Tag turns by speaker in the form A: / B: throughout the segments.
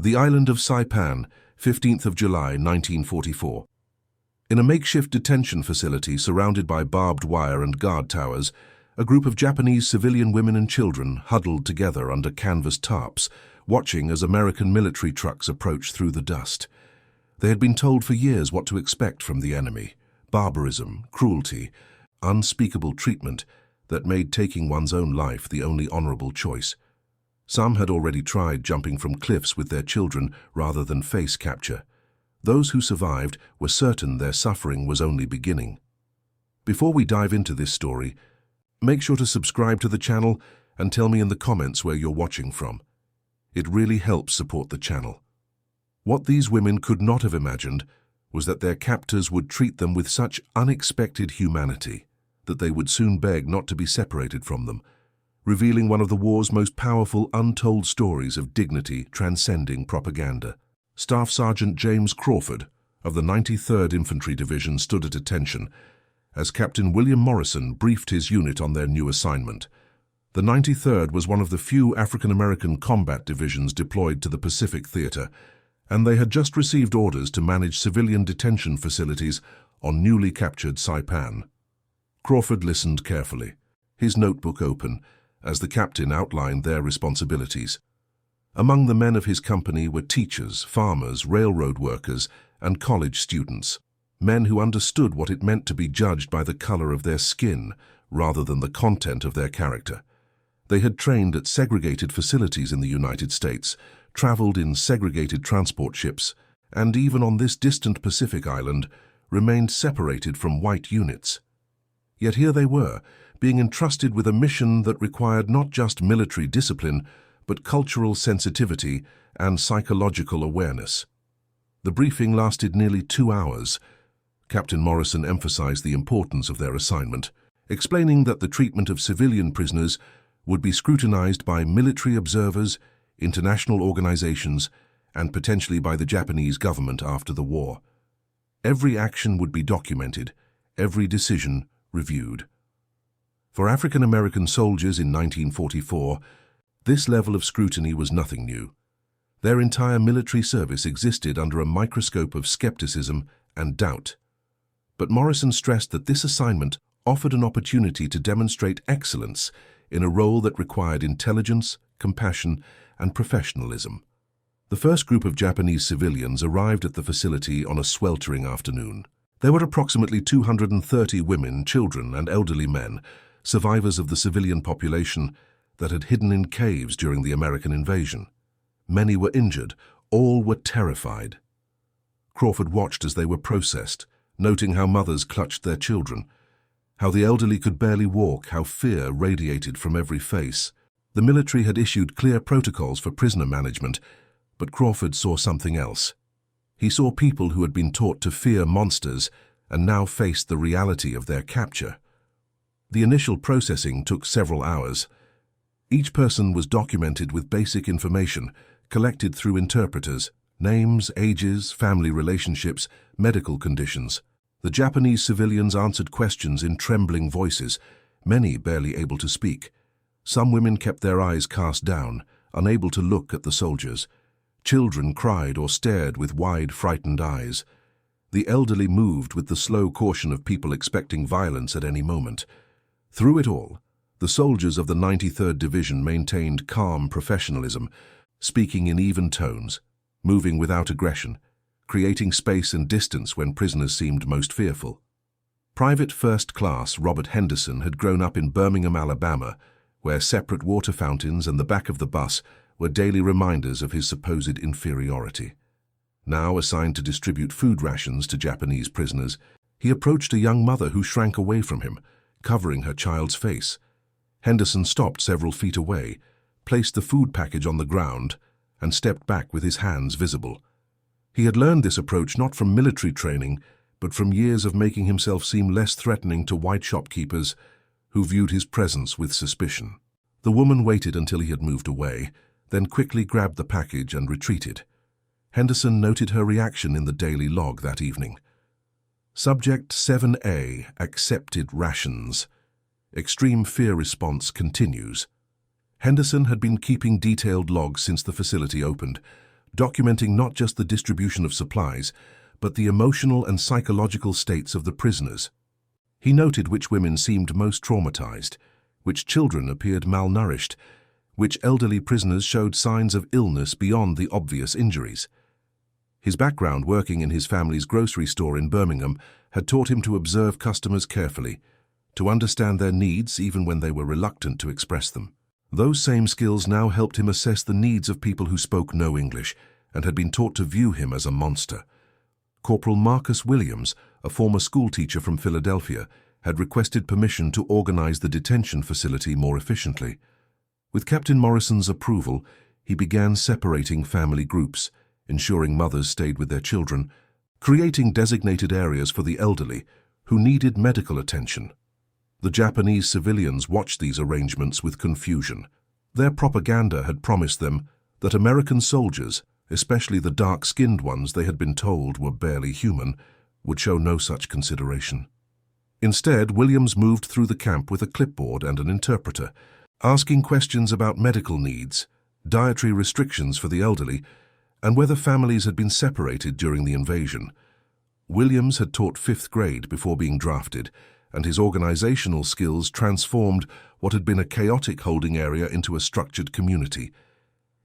A: The island of Saipan, 15th of July, 1944. In a makeshift detention facility surrounded by barbed wire and guard towers, a group of Japanese civilian women and children huddled together under canvas tarps, watching as American military trucks approached through the dust. They had been told for years what to expect from the enemy: barbarism, cruelty, unspeakable treatment that made taking one's own life the only honorable choice. Some had already tried jumping from cliffs with their children rather than face capture. Those who survived were certain their suffering was only beginning. Before we dive into this story, make sure to subscribe to the channel and tell me in the comments where you're watching from. It really helps support the channel. What these women could not have imagined was that their captors would treat them with such unexpected humanity that they would soon beg not to be separated from them, revealing one of the war's most powerful untold stories of dignity transcending propaganda. Staff Sergeant James Crawford of the 93rd Infantry Division stood at attention as Captain William Morrison briefed his unit on their new assignment. The 93rd was one of the few African-American combat divisions deployed to the Pacific Theater, and they had just received orders to manage civilian detention facilities on newly captured Saipan. Crawford listened carefully, his notebook open, as the captain outlined their responsibilities. Among the men of his company were teachers, farmers, railroad workers, and college students, men who understood what it meant to be judged by the color of their skin rather than the content of their character. They had trained at segregated facilities in the United States, traveled in segregated transport ships, and even on this distant Pacific island, remained separated from white units. Yet here they were, being entrusted with a mission that required not just military discipline, but cultural sensitivity and psychological awareness. The briefing lasted nearly 2 hours. Captain Morrison emphasized the importance of their assignment, explaining that the treatment of civilian prisoners would be scrutinized by military observers, international organizations, and potentially by the Japanese government after the war. Every action would be documented, every decision reviewed. For African-American soldiers in 1944, this level of scrutiny was nothing new. Their entire military service existed under a microscope of skepticism and doubt. But Morrison stressed that this assignment offered an opportunity to demonstrate excellence in a role that required intelligence, compassion, and professionalism. The first group of Japanese civilians arrived at the facility on a sweltering afternoon. There were approximately 230 women, children, and elderly men, survivors of the civilian population that had hidden in caves during the American invasion. Many were injured, all were terrified. Crawford watched as they were processed, noting how mothers clutched their children, how the elderly could barely walk, how fear radiated from every face. The military had issued clear protocols for prisoner management, but Crawford saw something else. He saw people who had been taught to fear monsters and now faced the reality of their capture. The initial processing took several hours. Each person was documented with basic information, collected through interpreters: names, ages, family relationships, medical conditions. The Japanese civilians answered questions in trembling voices, many barely able to speak. Some women kept their eyes cast down, unable to look at the soldiers. Children cried or stared with wide, frightened eyes. The elderly moved with the slow caution of people expecting violence at any moment. Through it all, the soldiers of the 93rd Division maintained calm professionalism, speaking in even tones, moving without aggression, creating space and distance when prisoners seemed most fearful. Private First Class Robert Henderson had grown up in Birmingham, Alabama, where separate water fountains and the back of the bus were daily reminders of his supposed inferiority. Now assigned to distribute food rations to Japanese prisoners, he approached a young mother who shrank away from him, covering her child's face. Henderson stopped several feet away, placed the food package on the ground, and stepped back with his hands visible. He had learned this approach not from military training, but from years of making himself seem less threatening to white shopkeepers who viewed his presence with suspicion. The woman waited until he had moved away, then quickly grabbed the package and retreated. Henderson noted her reaction in the daily log that evening. Subject 7A, accepted rations. Extreme fear response continues. Henderson had been keeping detailed logs since the facility opened, documenting not just the distribution of supplies, but the emotional and psychological states of the prisoners. He noted which women seemed most traumatized, which children appeared malnourished, which elderly prisoners showed signs of illness beyond the obvious injuries. His background working in his family's grocery store in Birmingham had taught him to observe customers carefully, to understand their needs even when they were reluctant to express them. Those same skills now helped him assess the needs of people who spoke no English and had been taught to view him as a monster. Corporal Marcus Williams, a former schoolteacher from Philadelphia, had requested permission to organize the detention facility more efficiently. With Captain Morrison's approval, he began separating family groups, ensuring mothers stayed with their children, creating designated areas for the elderly who needed medical attention. The Japanese civilians watched these arrangements with confusion. Their propaganda had promised them that American soldiers, especially the dark-skinned ones they had been told were barely human, would show no such consideration. Instead, Williams moved through the camp with a clipboard and an interpreter, asking questions about medical needs, dietary restrictions for the elderly, and whether families had been separated during the invasion. Williams had taught 5th grade before being drafted, and his organizational skills transformed what had been a chaotic holding area into a structured community.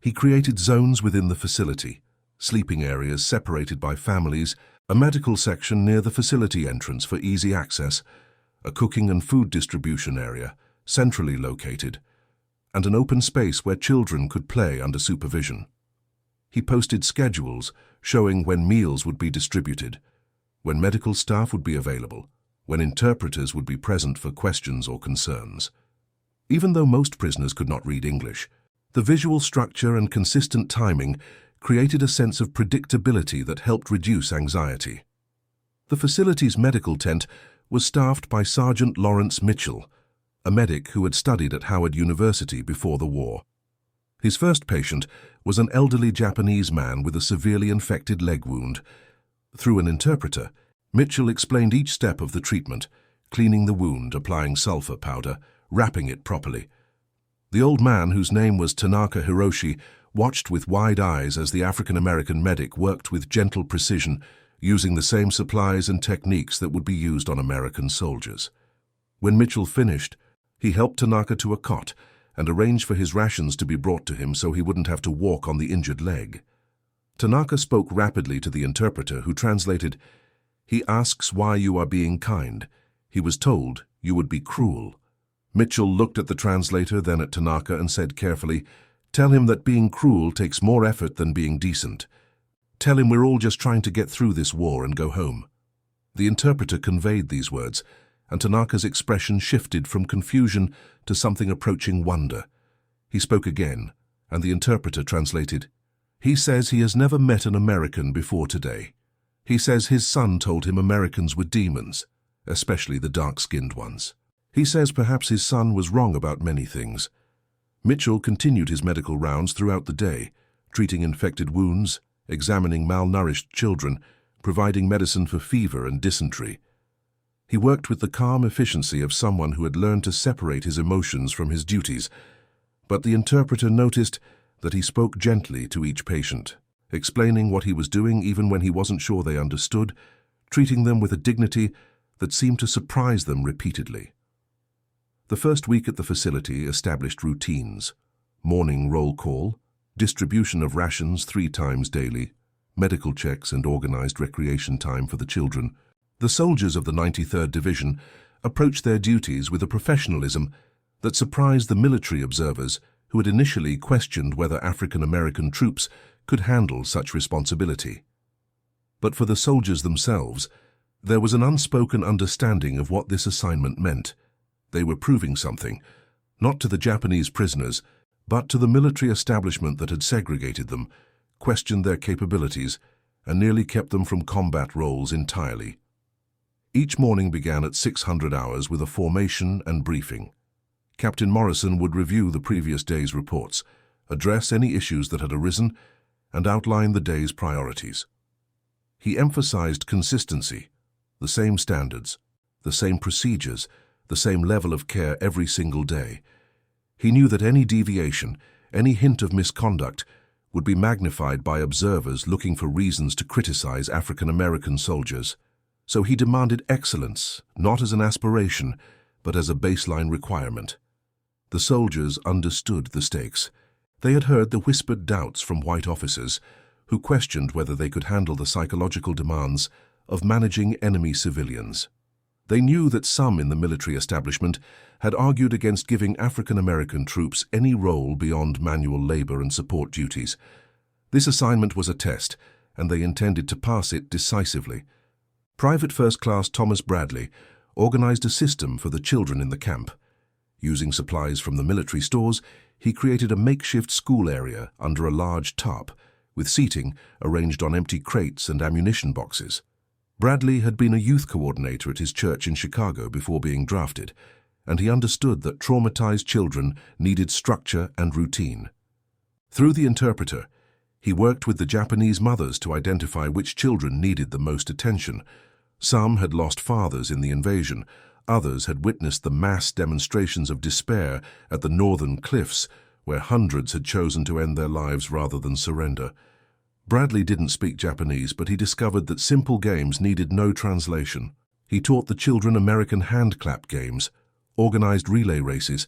A: He created zones within the facility, sleeping areas separated by families, a medical section near the facility entrance for easy access, a cooking and food distribution area, centrally located, and an open space where children could play under supervision. He posted schedules showing when meals would be distributed, when medical staff would be available, when interpreters would be present for questions or concerns. Even though most prisoners could not read English, the visual structure and consistent timing created a sense of predictability that helped reduce anxiety. The facility's medical tent was staffed by Sergeant Lawrence Mitchell, a medic who had studied at Howard University before the war. His first patient was an elderly Japanese man with a severely infected leg wound. Through an interpreter, Mitchell explained each step of the treatment, cleaning the wound, applying sulfur powder, wrapping it properly. The old man, whose name was Tanaka Hiroshi, watched with wide eyes as the African-American medic worked with gentle precision, using the same supplies and techniques that would be used on American soldiers. When Mitchell finished, he helped Tanaka to a cot and arranged for his rations to be brought to him so he wouldn't have to walk on the injured leg. Tanaka spoke rapidly to the interpreter, who translated, "He asks why you are being kind. He was told you would be cruel." Mitchell looked at the translator, then at Tanaka, and said carefully, "Tell him that being cruel takes more effort than being decent. Tell him we're all just trying to get through this war and go home." The interpreter conveyed these words, and Tanaka's expression shifted from confusion to something approaching wonder. He spoke again, and the interpreter translated, "He says he has never met an American before today. He says his son told him Americans were demons, especially the dark-skinned ones. He says perhaps his son was wrong about many things." Mitchell continued his medical rounds throughout the day, treating infected wounds, examining malnourished children, providing medicine for fever and dysentery. He worked with the calm efficiency of someone who had learned to separate his emotions from his duties, but the interpreter noticed that he spoke gently to each patient, explaining what he was doing even when he wasn't sure they understood, treating them with a dignity that seemed to surprise them repeatedly. The first week at the facility established routines: morning roll call, distribution of rations 3 times daily, medical checks and organized recreation time for the children. The soldiers of the 93rd Division approached their duties with a professionalism that surprised the military observers who had initially questioned whether African-American troops could handle such responsibility. But for the soldiers themselves, there was an unspoken understanding of what this assignment meant. They were proving something, not to the Japanese prisoners, but to the military establishment that had segregated them, questioned their capabilities, and nearly kept them from combat roles entirely. Each morning began at 600 hours with a formation and briefing. Captain Morrison would review the previous day's reports, address any issues that had arisen, and outline the day's priorities. He emphasized consistency, the same standards, the same procedures, the same level of care every single day. He knew that any deviation, any hint of misconduct, would be magnified by observers looking for reasons to criticize African American soldiers. So he demanded excellence, not as an aspiration, but as a baseline requirement. The soldiers understood the stakes. They had heard the whispered doubts from white officers, who questioned whether they could handle the psychological demands of managing enemy civilians. They knew that some in the military establishment had argued against giving African American troops any role beyond manual labor and support duties. This assignment was a test, and they intended to pass it decisively. Private First Class Thomas Bradley organized a system for the children in the camp. Using supplies from the military stores, he created a makeshift school area under a large tarp, with seating arranged on empty crates and ammunition boxes. Bradley had been a youth coordinator at his church in Chicago before being drafted, and he understood that traumatized children needed structure and routine. Through the interpreter, he worked with the Japanese mothers to identify which children needed the most attention. Some had lost fathers in the invasion, others had witnessed the mass demonstrations of despair at the northern cliffs, where hundreds had chosen to end their lives rather than surrender. Bradley didn't speak Japanese, but he discovered that simple games needed no translation. He taught the children American hand clap games, organized relay races,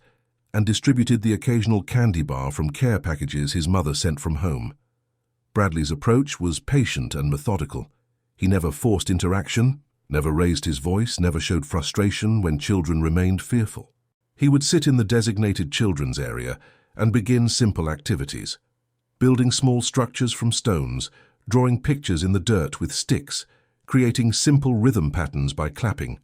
A: and distributed the occasional candy bar from care packages his mother sent from home. Bradley's approach was patient and methodical. He never forced interaction, never raised his voice, never showed frustration when children remained fearful. He would sit in the designated children's area and begin simple activities, building small structures from stones, drawing pictures in the dirt with sticks, creating simple rhythm patterns by clapping.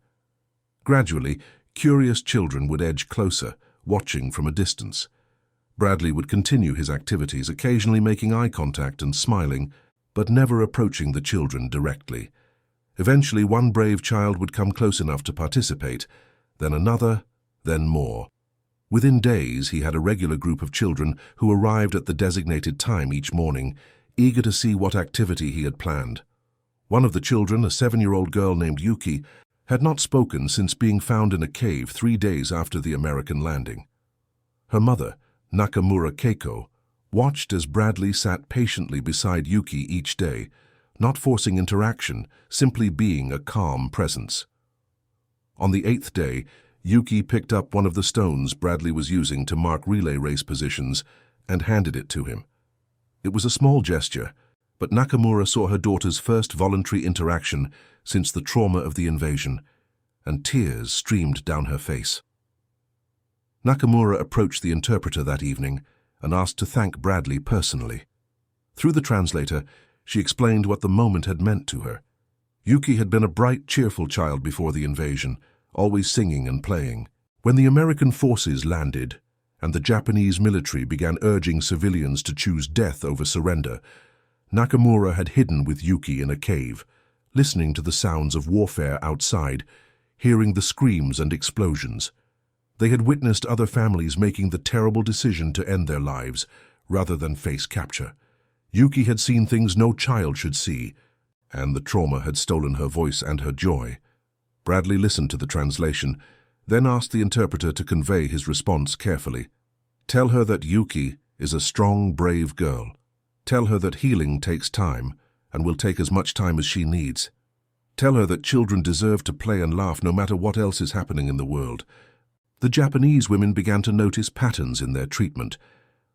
A: Gradually, curious children would edge closer, watching from a distance. Bradley would continue his activities, occasionally making eye contact and smiling, but never approaching the children directly. Eventually, one brave child would come close enough to participate, then another, then more. Within days, he had a regular group of children who arrived at the designated time each morning, eager to see what activity he had planned. One of the children, a 7-year-old girl named Yuki, had not spoken since being found in a cave 3 days after the American landing. Her mother, Nakamura Keiko, watched as Bradley sat patiently beside Yuki each day, not forcing interaction, simply being a calm presence. On the 8th day, Yuki picked up one of the stones Bradley was using to mark relay race positions and handed it to him. It was a small gesture, but Nakamura saw her daughter's first voluntary interaction since the trauma of the invasion, and tears streamed down her face. Nakamura approached the interpreter that evening and asked to thank Bradley personally. Through the translator, she explained what the moment had meant to her. Yuki had been a bright, cheerful child before the invasion, always singing and playing. When the American forces landed and the Japanese military began urging civilians to choose death over surrender, Nakamura had hidden with Yuki in a cave, listening to the sounds of warfare outside, hearing the screams and explosions. They had witnessed other families making the terrible decision to end their lives rather than face capture. Yuki had seen things no child should see, and the trauma had stolen her voice and her joy. Bradley listened to the translation, then asked the interpreter to convey his response carefully. Tell her that Yuki is a strong, brave girl. Tell her that healing takes time and will take as much time as she needs. Tell her that children deserve to play and laugh no matter what else is happening in the world. The Japanese women began to notice patterns in their treatment.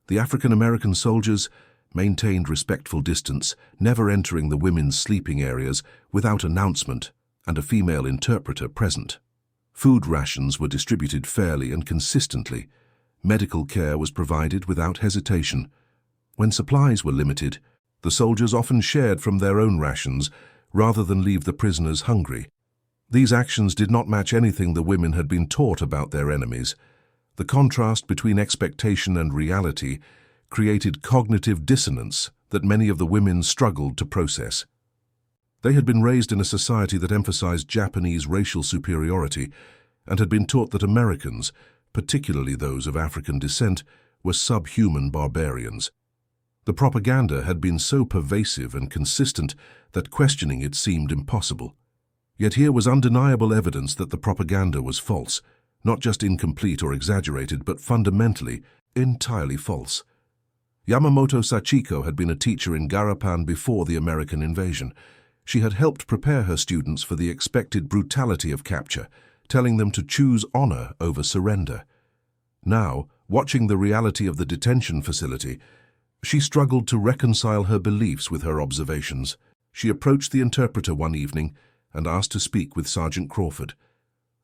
A: The African American soldiers maintained respectful distance, never entering the women's sleeping areas without announcement and a female interpreter present. Food rations were distributed fairly and consistently. Medical care was provided without hesitation. When supplies were limited, the soldiers often shared from their own rations rather than leave the prisoners hungry. These actions did not match anything the women had been taught about their enemies. The contrast between expectation and reality created cognitive dissonance that many of the women struggled to process. They had been raised in a society that emphasized Japanese racial superiority and had been taught that Americans, particularly those of African descent, were subhuman barbarians. The propaganda had been so pervasive and consistent that questioning it seemed impossible. Yet here was undeniable evidence that the propaganda was false, not just incomplete or exaggerated, but fundamentally, entirely false. Yamamoto Sachiko had been a teacher in Garapan before the American invasion. She had helped prepare her students for the expected brutality of capture, telling them to choose honor over surrender. Now, watching the reality of the detention facility, she struggled to reconcile her beliefs with her observations. She approached the interpreter one evening and asked to speak with Sergeant Crawford.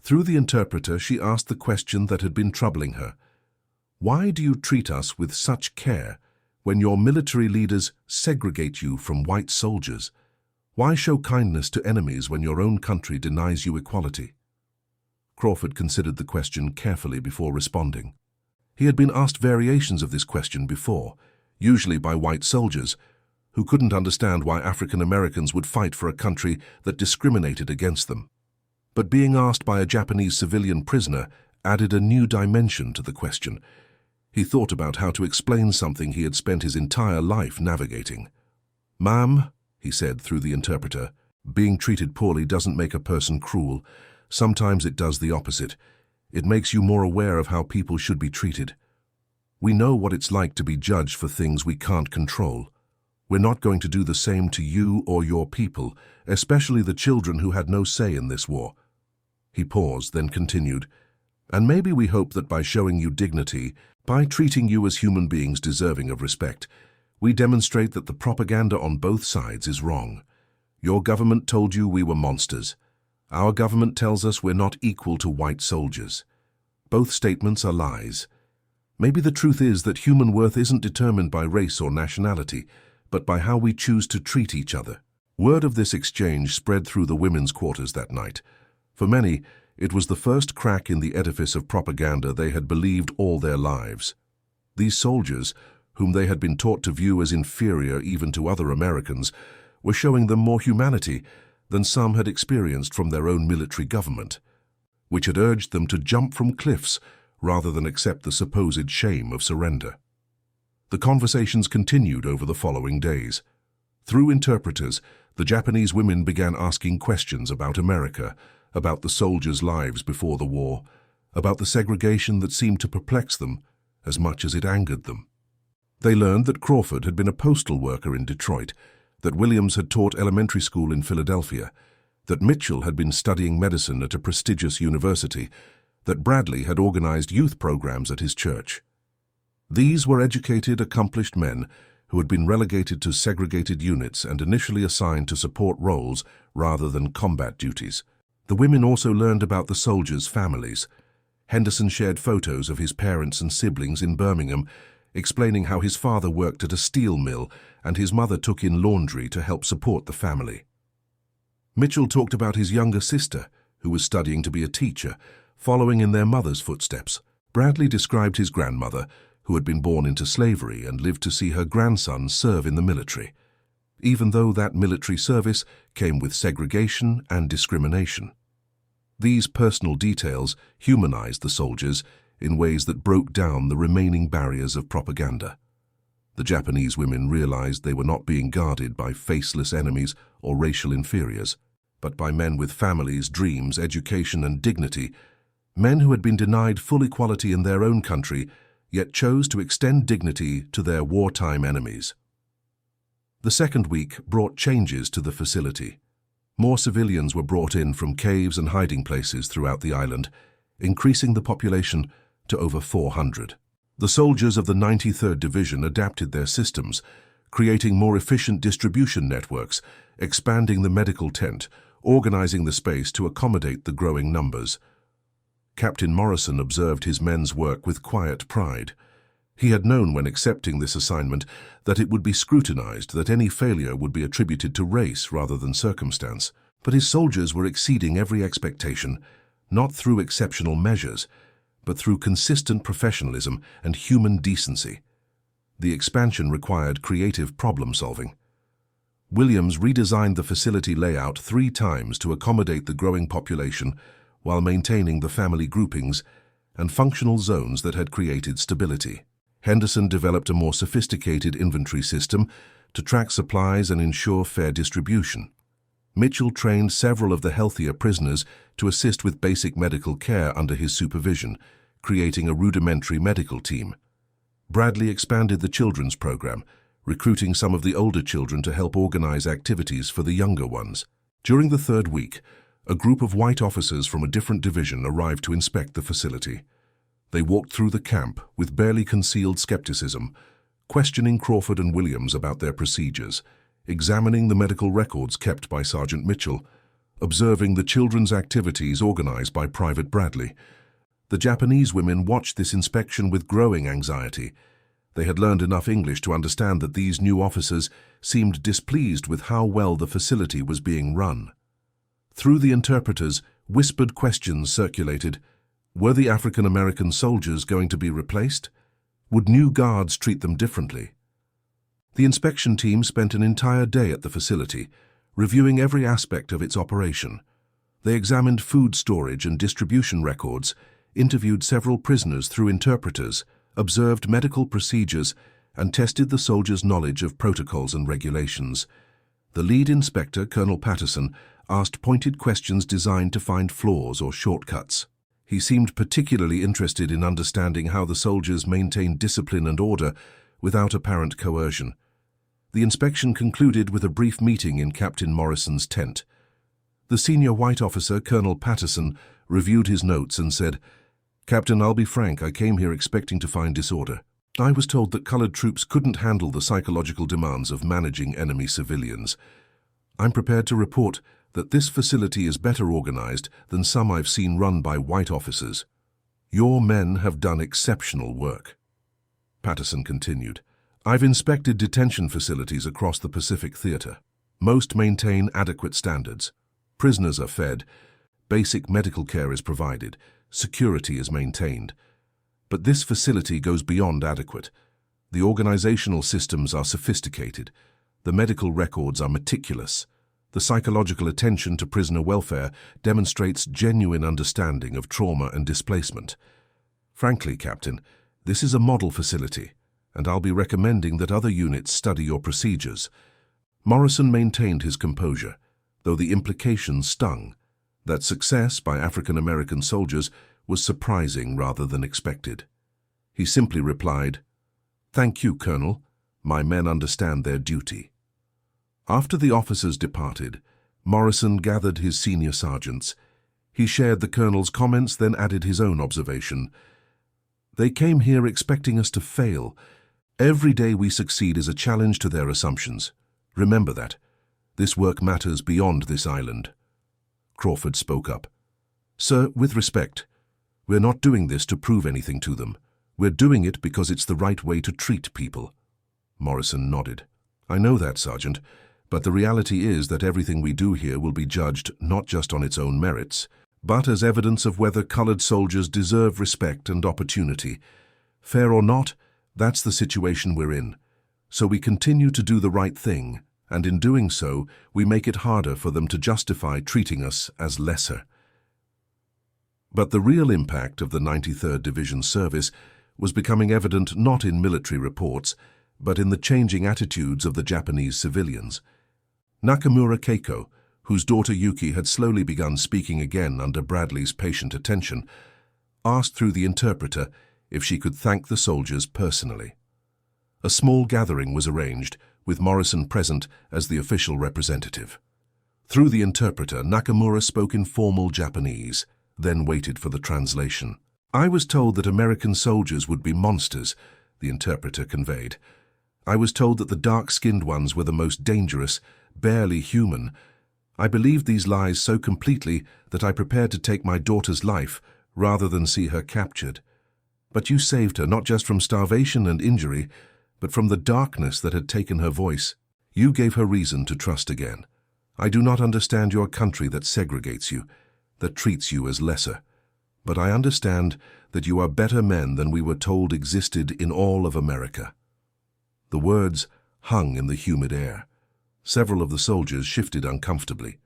A: Through the interpreter, she asked the question that had been troubling her. Why do you treat us with such care when your military leaders segregate you from white soldiers? Why show kindness to enemies when your own country denies you equality? Crawford considered the question carefully before responding. He had been asked variations of this question before, usually by white soldiers, who couldn't understand why African Americans would fight for a country that discriminated against them. But being asked by a Japanese civilian prisoner added a new dimension to the question. He thought about how to explain something he had spent his entire life navigating. "Ma'am," he said through the interpreter, "being treated poorly doesn't make a person cruel. Sometimes it does the opposite. It makes you more aware of how people should be treated. We know what it's like to be judged for things we can't control. We're not going to do the same to you or your people, especially the children who had no say in this war." He paused, then continued, "And maybe we hope that by showing you dignity, by treating you as human beings deserving of respect, we demonstrate that the propaganda on both sides is wrong. Your government told you we were monsters. Our government tells us we're not equal to white soldiers. Both statements are lies. Maybe the truth is that human worth isn't determined by race or nationality, but by how we choose to treat each other." Word of this exchange spread through the women's quarters that night. For many, it was the first crack in the edifice of propaganda they had believed all their lives. These soldiers, whom they had been taught to view as inferior even to other Americans, were showing them more humanity than some had experienced from their own military government, which had urged them to jump from cliffs rather than accept the supposed shame of surrender. The conversations continued over the following days. Through interpreters, the Japanese women began asking questions about America, about the soldiers' lives before the war, about the segregation that seemed to perplex them as much as it angered them. They learned that Crawford had been a postal worker in Detroit, that Williams had taught elementary school in Philadelphia, that Mitchell had been studying medicine at a prestigious university, that Bradley had organized youth programs at his church. These were educated, accomplished men who had been relegated to segregated units and initially assigned to support roles rather than combat duties. The women also learned about the soldiers' families. Henderson shared photos of his parents and siblings in Birmingham, explaining how his father worked at a steel mill and his mother took in laundry to help support the family. Mitchell talked about his younger sister, who was studying to be a teacher, following in their mother's footsteps. Bradley described his grandmother, who had been born into slavery and lived to see her grandson serve in the military, even though that military service came with segregation and discrimination. These personal details humanized the soldiers in ways that broke down the remaining barriers of propaganda. The Japanese women realized they were not being guarded by faceless enemies or racial inferiors, but by men with families, dreams, education, and dignity, men who had been denied full equality in their own country, yet chose to extend dignity to their wartime enemies. The second week brought changes to the facility. More civilians were brought in from caves and hiding places throughout the island, increasing the population to over 400. The soldiers of the 93rd Division adapted their systems, creating more efficient distribution networks, expanding the medical tent, organizing the space to accommodate the growing numbers. Captain Morrison observed his men's work with quiet pride. He had known when accepting this assignment that it would be scrutinized, that any failure would be attributed to race rather than circumstance. But his soldiers were exceeding every expectation, not through exceptional measures, but through consistent professionalism and human decency. The expansion required creative problem-solving. Williams redesigned the facility layout 3 times to accommodate the growing population while maintaining the family groupings and functional zones that had created stability. Henderson developed a more sophisticated inventory system to track supplies and ensure fair distribution. Mitchell trained several of the healthier prisoners to assist with basic medical care under his supervision, creating a rudimentary medical team. Bradley expanded the children's program, recruiting some of the older children to help organize activities for the younger ones. During the third week, a group of white officers from a different division arrived to inspect the facility. They walked through the camp with barely concealed skepticism, questioning Crawford and Williams about their procedures, examining the medical records kept by Sergeant Mitchell, observing the children's activities organized by Private Bradley. The Japanese women watched this inspection with growing anxiety. They had learned enough English to understand that these new officers seemed displeased with how well the facility was being run. Through the interpreters, whispered questions circulated. Were the African-American soldiers going to be replaced? Would new guards treat them differently? The inspection team spent an entire day at the facility, reviewing every aspect of its operation. They examined food storage and distribution records, interviewed several prisoners through interpreters, observed medical procedures, and tested the soldiers' knowledge of protocols and regulations. The lead inspector, Colonel Patterson, asked pointed questions designed to find flaws or shortcuts. He seemed particularly interested in understanding how the soldiers maintained discipline and order without apparent coercion. The inspection concluded with a brief meeting in Captain Morrison's tent. The senior white officer, Colonel Patterson, reviewed his notes and said, "Captain, I'll be frank, I came here expecting to find disorder. I was told that colored troops couldn't handle the psychological demands of managing enemy civilians. I'm prepared to report that this facility is better organized than some I've seen run by white officers. Your men have done exceptional work." Patterson continued, "I've inspected detention facilities across the Pacific Theater. Most maintain adequate standards. Prisoners are fed, basic medical care is provided, security is maintained. But this facility goes beyond adequate. The organizational systems are sophisticated. The medical records are meticulous. The psychological attention to prisoner welfare demonstrates genuine understanding of trauma and displacement. Frankly, Captain, this is a model facility, and I'll be recommending that other units study your procedures." Morrison maintained his composure, though the implications stung. That success by African-American soldiers was surprising rather than expected. He simply replied, "Thank you, Colonel. My men understand their duty." After the officers departed, Morrison gathered his senior sergeants. He shared the colonel's comments, then added his own observation. "They came here expecting us to fail. Every day we succeed is a challenge to their assumptions. Remember that. This work matters beyond this island." Crawford spoke up. "Sir, with respect, we're not doing this to prove anything to them. We're doing it because it's the right way to treat people." Morrison nodded. "I know that, Sergeant, but the reality is that everything we do here will be judged not just on its own merits, but as evidence of whether colored soldiers deserve respect and opportunity. Fair or not, that's the situation we're in. So we continue to do the right thing, and in doing so, we make it harder for them to justify treating us as lesser." But the real impact of the 93rd Division service was becoming evident not in military reports, but in the changing attitudes of the Japanese civilians. Nakamura Keiko, whose daughter Yuki had slowly begun speaking again under Bradley's patient attention, asked through the interpreter if she could thank the soldiers personally. A small gathering was arranged, with Morrison present as the official representative. Through the interpreter, Nakamura spoke in formal Japanese, then waited for the translation. "I was told that American soldiers would be monsters," the interpreter conveyed. "I was told that the dark-skinned ones were the most dangerous, barely human. I believed these lies so completely that I prepared to take my daughter's life rather than see her captured. But you saved her not just from starvation and injury, but from the darkness that had taken her voice. You gave her reason to trust again. I do not understand your country that segregates you, that treats you as lesser. But I understand that you are better men than we were told existed in all of America." The words hung in the humid air. Several of the soldiers shifted uncomfortably.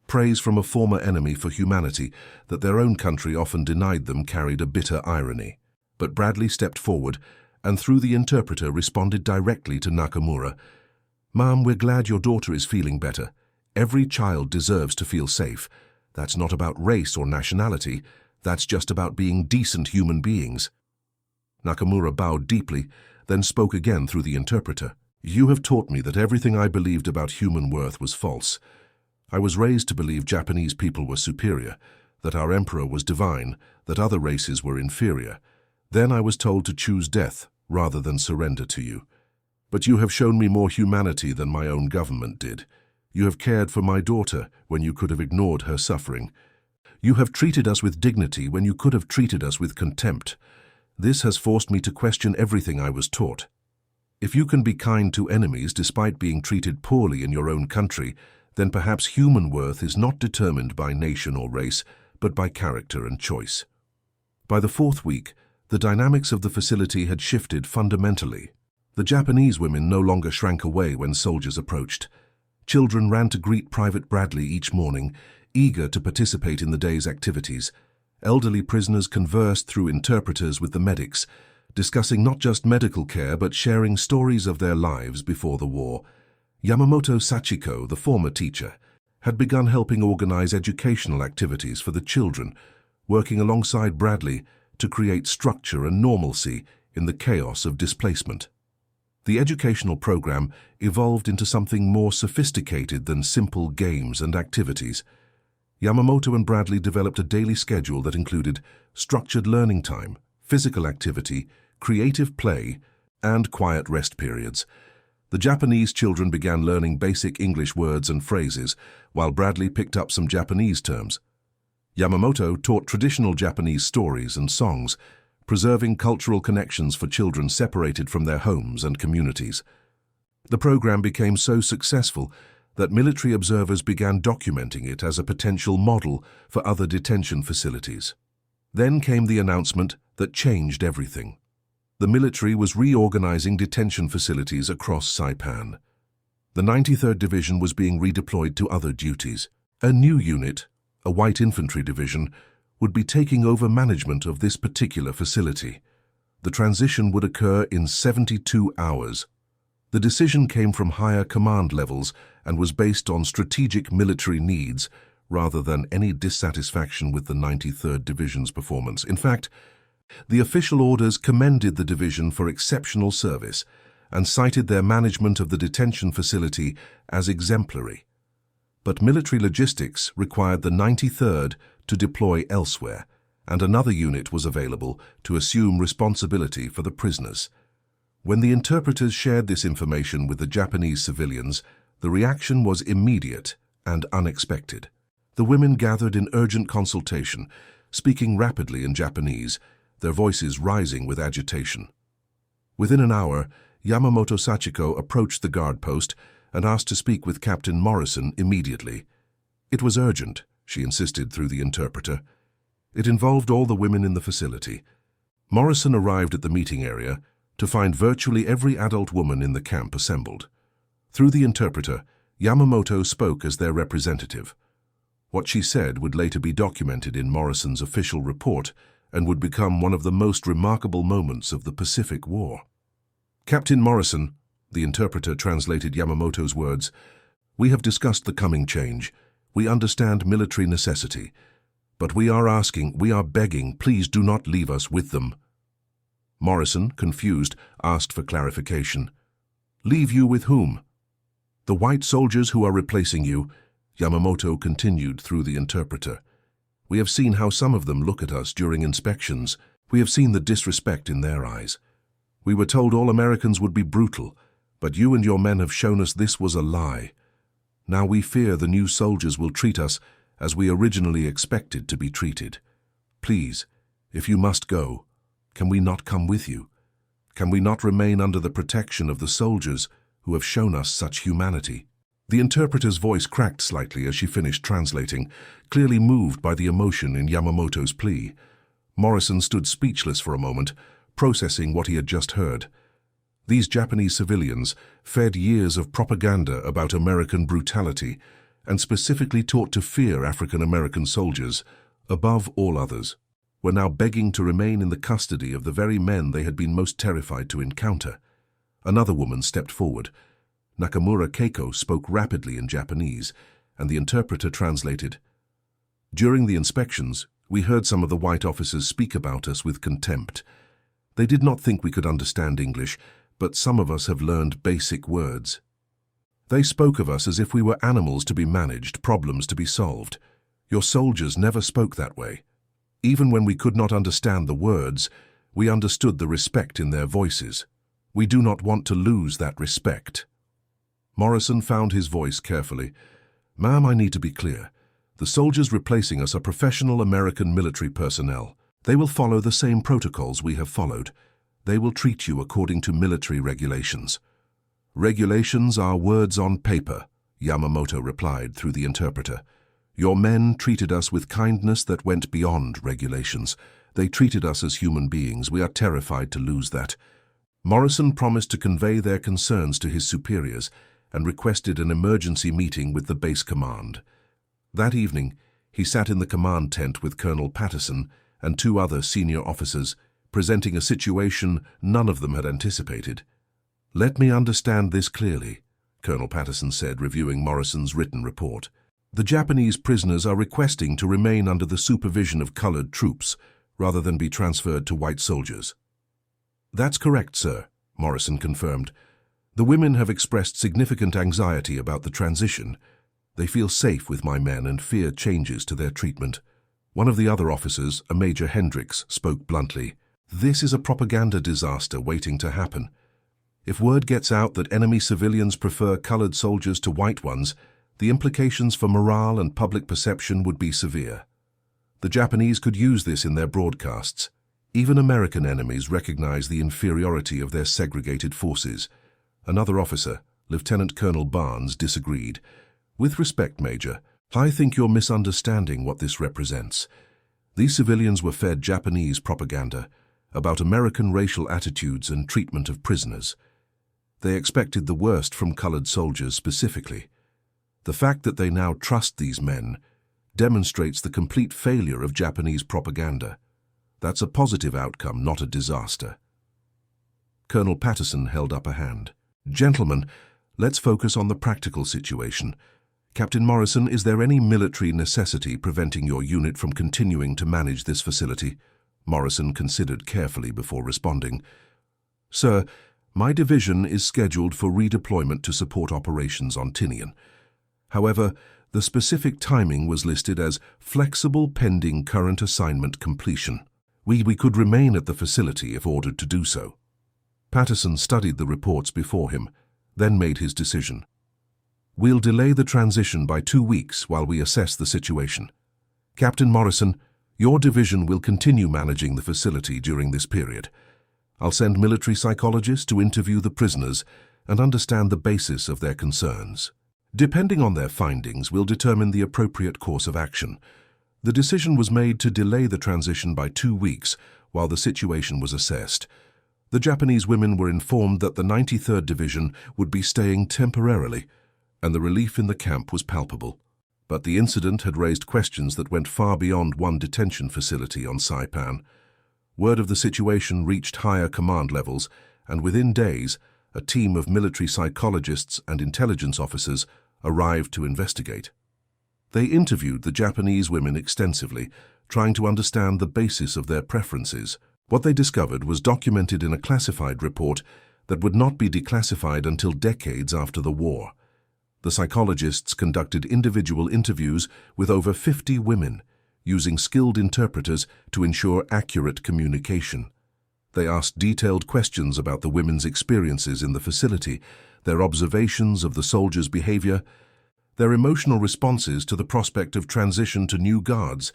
A: Praise from a former enemy for humanity that their own country often denied them carried a bitter irony. But Bradley stepped forward and through the interpreter responded directly to Nakamura. "Ma'am, we're glad your daughter is feeling better. Every child deserves to feel safe. That's not about race or nationality. That's just about being decent human beings." Nakamura bowed deeply, then spoke again through the interpreter. "You have taught me that everything I believed about human worth was false. I was raised to believe Japanese people were superior, that our emperor was divine, that other races were inferior. Then I was told to choose death rather than surrender to you. But you have shown me more humanity than my own government did. You have cared for my daughter when you could have ignored her suffering. You have treated us with dignity when you could have treated us with contempt. This has forced me to question everything I was taught. If you can be kind to enemies despite being treated poorly in your own country, then perhaps human worth is not determined by nation or race, but by character and choice." By the fourth week, the dynamics of the facility had shifted fundamentally. The Japanese women no longer shrank away when soldiers approached. Children ran to greet Private Bradley each morning, eager to participate in the day's activities. Elderly prisoners conversed through interpreters with the medics, discussing not just medical care but sharing stories of their lives before the war. Yamamoto Sachiko, the former teacher, had begun helping organize educational activities for the children, working alongside Bradley to create structure and normalcy in the chaos of displacement. The educational program evolved into something more sophisticated than simple games and activities. Yamamoto and Bradley developed a daily schedule that included structured learning time, physical activity, creative play, and quiet rest periods. The Japanese children began learning basic English words and phrases, while Bradley picked up some Japanese terms. Yamamoto taught traditional Japanese stories and songs, preserving cultural connections for children separated from their homes and communities. The program became so successful that military observers began documenting it as a potential model for other detention facilities. Then came the announcement that changed everything. The military was reorganizing detention facilities across Saipan. The 93rd Division was being redeployed to other duties. A new unit, a White Infantry Division, would be taking over management of this particular facility. The transition would occur in 72 hours. The decision came from higher command levels and was based on strategic military needs rather than any dissatisfaction with the 93rd Division's performance. In fact, the official orders commended the division for exceptional service and cited their management of the detention facility as exemplary. But military logistics required the 93rd to deploy elsewhere, and another unit was available to assume responsibility for the prisoners. When the interpreters shared this information with the Japanese civilians, the reaction was immediate and unexpected. The women gathered in urgent consultation, speaking rapidly in Japanese, their voices rising with agitation. Within an hour, Yamamoto Sachiko approached the guard post and asked to speak with Captain Morrison immediately. It was urgent, she insisted through the interpreter. It involved all the women in the facility. Morrison arrived at the meeting area to find virtually every adult woman in the camp assembled. Through the interpreter, Yamamoto spoke as their representative. What she said would later be documented in Morrison's official report and would become one of the most remarkable moments of the Pacific War. "Captain Morrison," the interpreter translated Yamamoto's words, "we have discussed the coming change. We understand military necessity. But we are begging, please do not leave us with them." Morrison, confused, asked for clarification. "Leave you with whom?" "The white soldiers who are replacing you," Yamamoto continued through the interpreter. "We have seen how some of them look at us during inspections. We have seen the disrespect in their eyes. We were told all Americans would be brutal, but you and your men have shown us this was a lie. Now we fear the new soldiers will treat us as we originally expected to be treated. Please, if you must go, can we not come with you? Can we not remain under the protection of the soldiers who have shown us such humanity?" The interpreter's voice cracked slightly as she finished translating, clearly moved by the emotion in Yamamoto's plea. Morrison stood speechless for a moment, processing what he had just heard. These Japanese civilians, fed years of propaganda about American brutality and specifically taught to fear African American soldiers, above all others, were now begging to remain in the custody of the very men they had been most terrified to encounter. Another woman stepped forward. Nakamura Keiko spoke rapidly in Japanese, and the interpreter translated. "During the inspections, we heard some of the white officers speak about us with contempt. They did not think we could understand English, but some of us have learned basic words. They spoke of us as if we were animals to be managed, problems to be solved. Your soldiers never spoke that way. Even when we could not understand the words, we understood the respect in their voices. We do not want to lose that respect." Morrison found his voice carefully. "Ma'am, I need to be clear. The soldiers replacing us are professional American military personnel. They will follow the same protocols we have followed. They will treat you according to military regulations." "Regulations are words on paper," Yamamoto replied through the interpreter. "Your men treated us with kindness that went beyond regulations. They treated us as human beings. We are terrified to lose that." Morrison promised to convey their concerns to his superiors and requested an emergency meeting with the base command. That evening, he sat in the command tent with Colonel Patterson and 2 other senior officers, presenting a situation none of them had anticipated. "Let me understand this clearly," Colonel Patterson said, reviewing Morrison's written report. "The Japanese prisoners are requesting to remain under the supervision of colored troops, rather than be transferred to white soldiers." "That's correct, sir," Morrison confirmed. "The women have expressed significant anxiety about the transition. They feel safe with my men and fear changes to their treatment." One of the other officers, a Major Hendricks, spoke bluntly. "This is a propaganda disaster waiting to happen. If word gets out that enemy civilians prefer colored soldiers to white ones, the implications for morale and public perception would be severe. The Japanese could use this in their broadcasts. Even American enemies recognize the inferiority of their segregated forces." Another officer, Lieutenant Colonel Barnes, disagreed. "With respect, Major, I think you're misunderstanding what this represents. These civilians were fed Japanese propaganda about American racial attitudes and treatment of prisoners. They expected the worst from colored soldiers specifically. The fact that they now trust these men demonstrates the complete failure of Japanese propaganda. That's a positive outcome, not a disaster." Colonel Patterson held up a hand. "Gentlemen, let's focus on the practical situation. Captain Morrison, is there any military necessity preventing your unit from continuing to manage this facility?" Morrison considered carefully before responding. "Sir, my division is scheduled for redeployment to support operations on Tinian. However, the specific timing was listed as flexible pending current assignment completion. We could remain at the facility if ordered to do so." Patterson studied the reports before him, then made his decision. "We'll delay the transition by 2 weeks while we assess the situation. Captain Morrison, your division will continue managing the facility during this period. I'll send military psychologists to interview the prisoners and understand the basis of their concerns. Depending on their findings, we'll determine the appropriate course of action. The decision was made to delay the transition by 2 weeks while the situation was assessed. The Japanese women were informed that the 93rd Division would be staying temporarily, and the relief in the camp was palpable. But the incident had raised questions that went far beyond one detention facility on Saipan. Word of the situation reached higher command levels, and within days, a team of military psychologists and intelligence officers arrived to investigate. They interviewed the Japanese women extensively, trying to understand the basis of their preferences. What they discovered was documented in a classified report that would not be declassified until decades after the war. The psychologists conducted individual interviews with over 50 women, using skilled interpreters to ensure accurate communication. They asked detailed questions about the women's experiences in the facility, their observations of the soldiers' behavior, their emotional responses to the prospect of transition to new guards,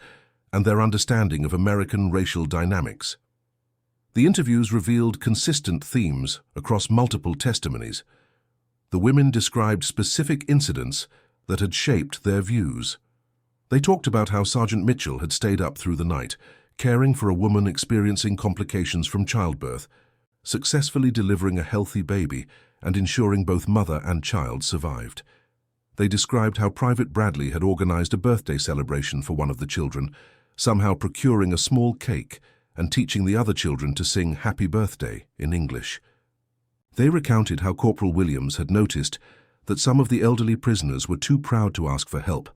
A: and their understanding of American racial dynamics. The interviews revealed consistent themes across multiple testimonies. The women described specific incidents that had shaped their views. They talked about how Sergeant Mitchell had stayed up through the night, caring for a woman experiencing complications from childbirth, successfully delivering a healthy baby and ensuring both mother and child survived. They described how Private Bradley had organized a birthday celebration for one of the children, somehow procuring a small cake and teaching the other children to sing Happy Birthday in English. They recounted how Corporal Williams had noticed that some of the elderly prisoners were too proud to ask for help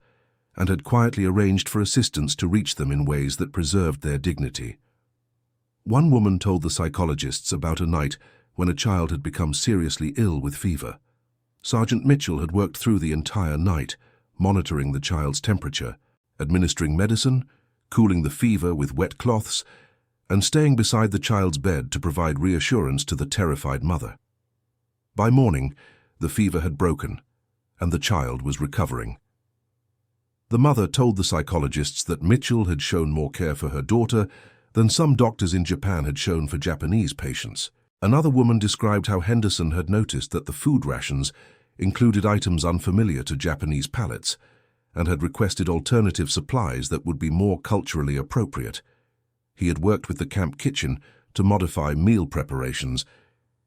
A: and had quietly arranged for assistance to reach them in ways that preserved their dignity. One woman told the psychologists about a night when a child had become seriously ill with fever. Sergeant Mitchell had worked through the entire night, monitoring the child's temperature, administering medicine, cooling the fever with wet cloths, and staying beside the child's bed to provide reassurance to the terrified mother. By morning, the fever had broken, and the child was recovering. The mother told the psychologists that Mitchell had shown more care for her daughter than some doctors in Japan had shown for Japanese patients. Another woman described how Henderson had noticed that the food rations included items unfamiliar to Japanese palates and had requested alternative supplies that would be more culturally appropriate. He had worked with the camp kitchen to modify meal preparations,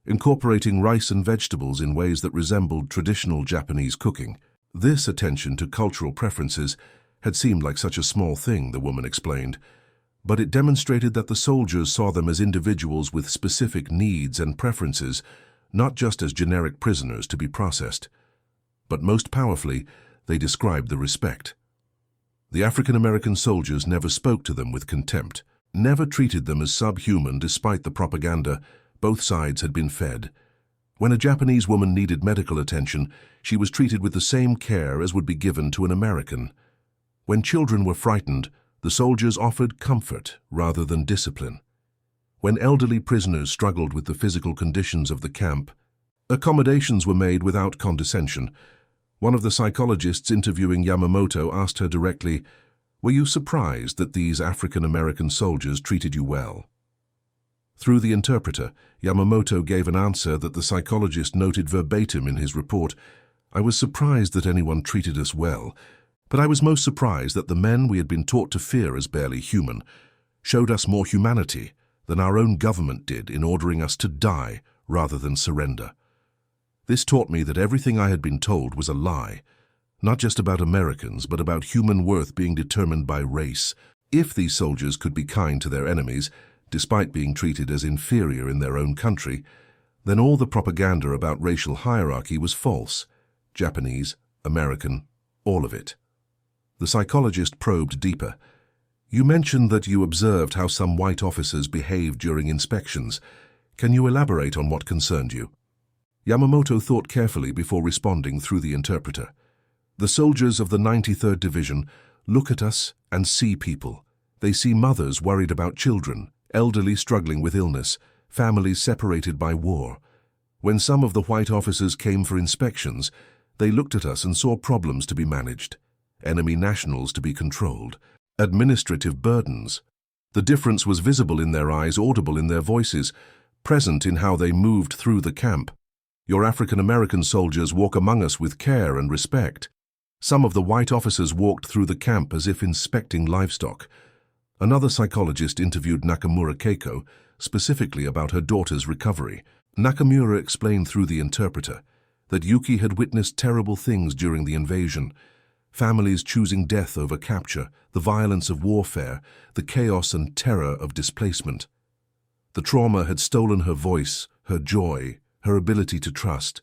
A: incorporating rice and vegetables in ways that resembled traditional Japanese cooking. This attention to cultural preferences had seemed like such a small thing, the woman explained, but it demonstrated that the soldiers saw them as individuals with specific needs and preferences, not just as generic prisoners to be processed. But most powerfully, they described the respect. The African-American soldiers never spoke to them with contempt, never treated them as subhuman despite the propaganda both sides had been fed. When a Japanese woman needed medical attention, she was treated with the same care as would be given to an American. When children were frightened, the soldiers offered comfort rather than discipline. When elderly prisoners struggled with the physical conditions of the camp, accommodations were made without condescension. One of the psychologists interviewing Yamamoto asked her directly, "Were you surprised that these African-American soldiers treated you well?" Through the interpreter, Yamamoto gave an answer that the psychologist noted verbatim in his report. "I was surprised that anyone treated us well, but I was most surprised that the men we had been taught to fear as barely human showed us more humanity than our own government did in ordering us to die rather than surrender. This taught me that everything I had been told was a lie, not just about Americans, but about human worth being determined by race. If these soldiers could be kind to their enemies, despite being treated as inferior in their own country, then all the propaganda about racial hierarchy was false. Japanese, American, all of it." The psychologist probed deeper. "You mentioned that you observed how some white officers behaved during inspections. Can you elaborate on what concerned you?" Yamamoto thought carefully before responding through the interpreter. "The soldiers of the 93rd Division look at us and see people. They see mothers worried about children, elderly struggling with illness, families separated by war. When some of the white officers came for inspections, they looked at us and saw problems to be managed, enemy nationals to be controlled, administrative burdens. The difference was visible in their eyes, audible in their voices, present in how they moved through the camp. Your African-American soldiers walk among us with care and respect. Some of the white officers walked through the camp as if inspecting livestock." Another psychologist interviewed Nakamura Keiko specifically about her daughter's recovery. Nakamura explained through the interpreter that Yuki had witnessed terrible things during the invasion, families choosing death over capture, the violence of warfare, the chaos and terror of displacement. The trauma had stolen her voice, her joy, her ability to trust.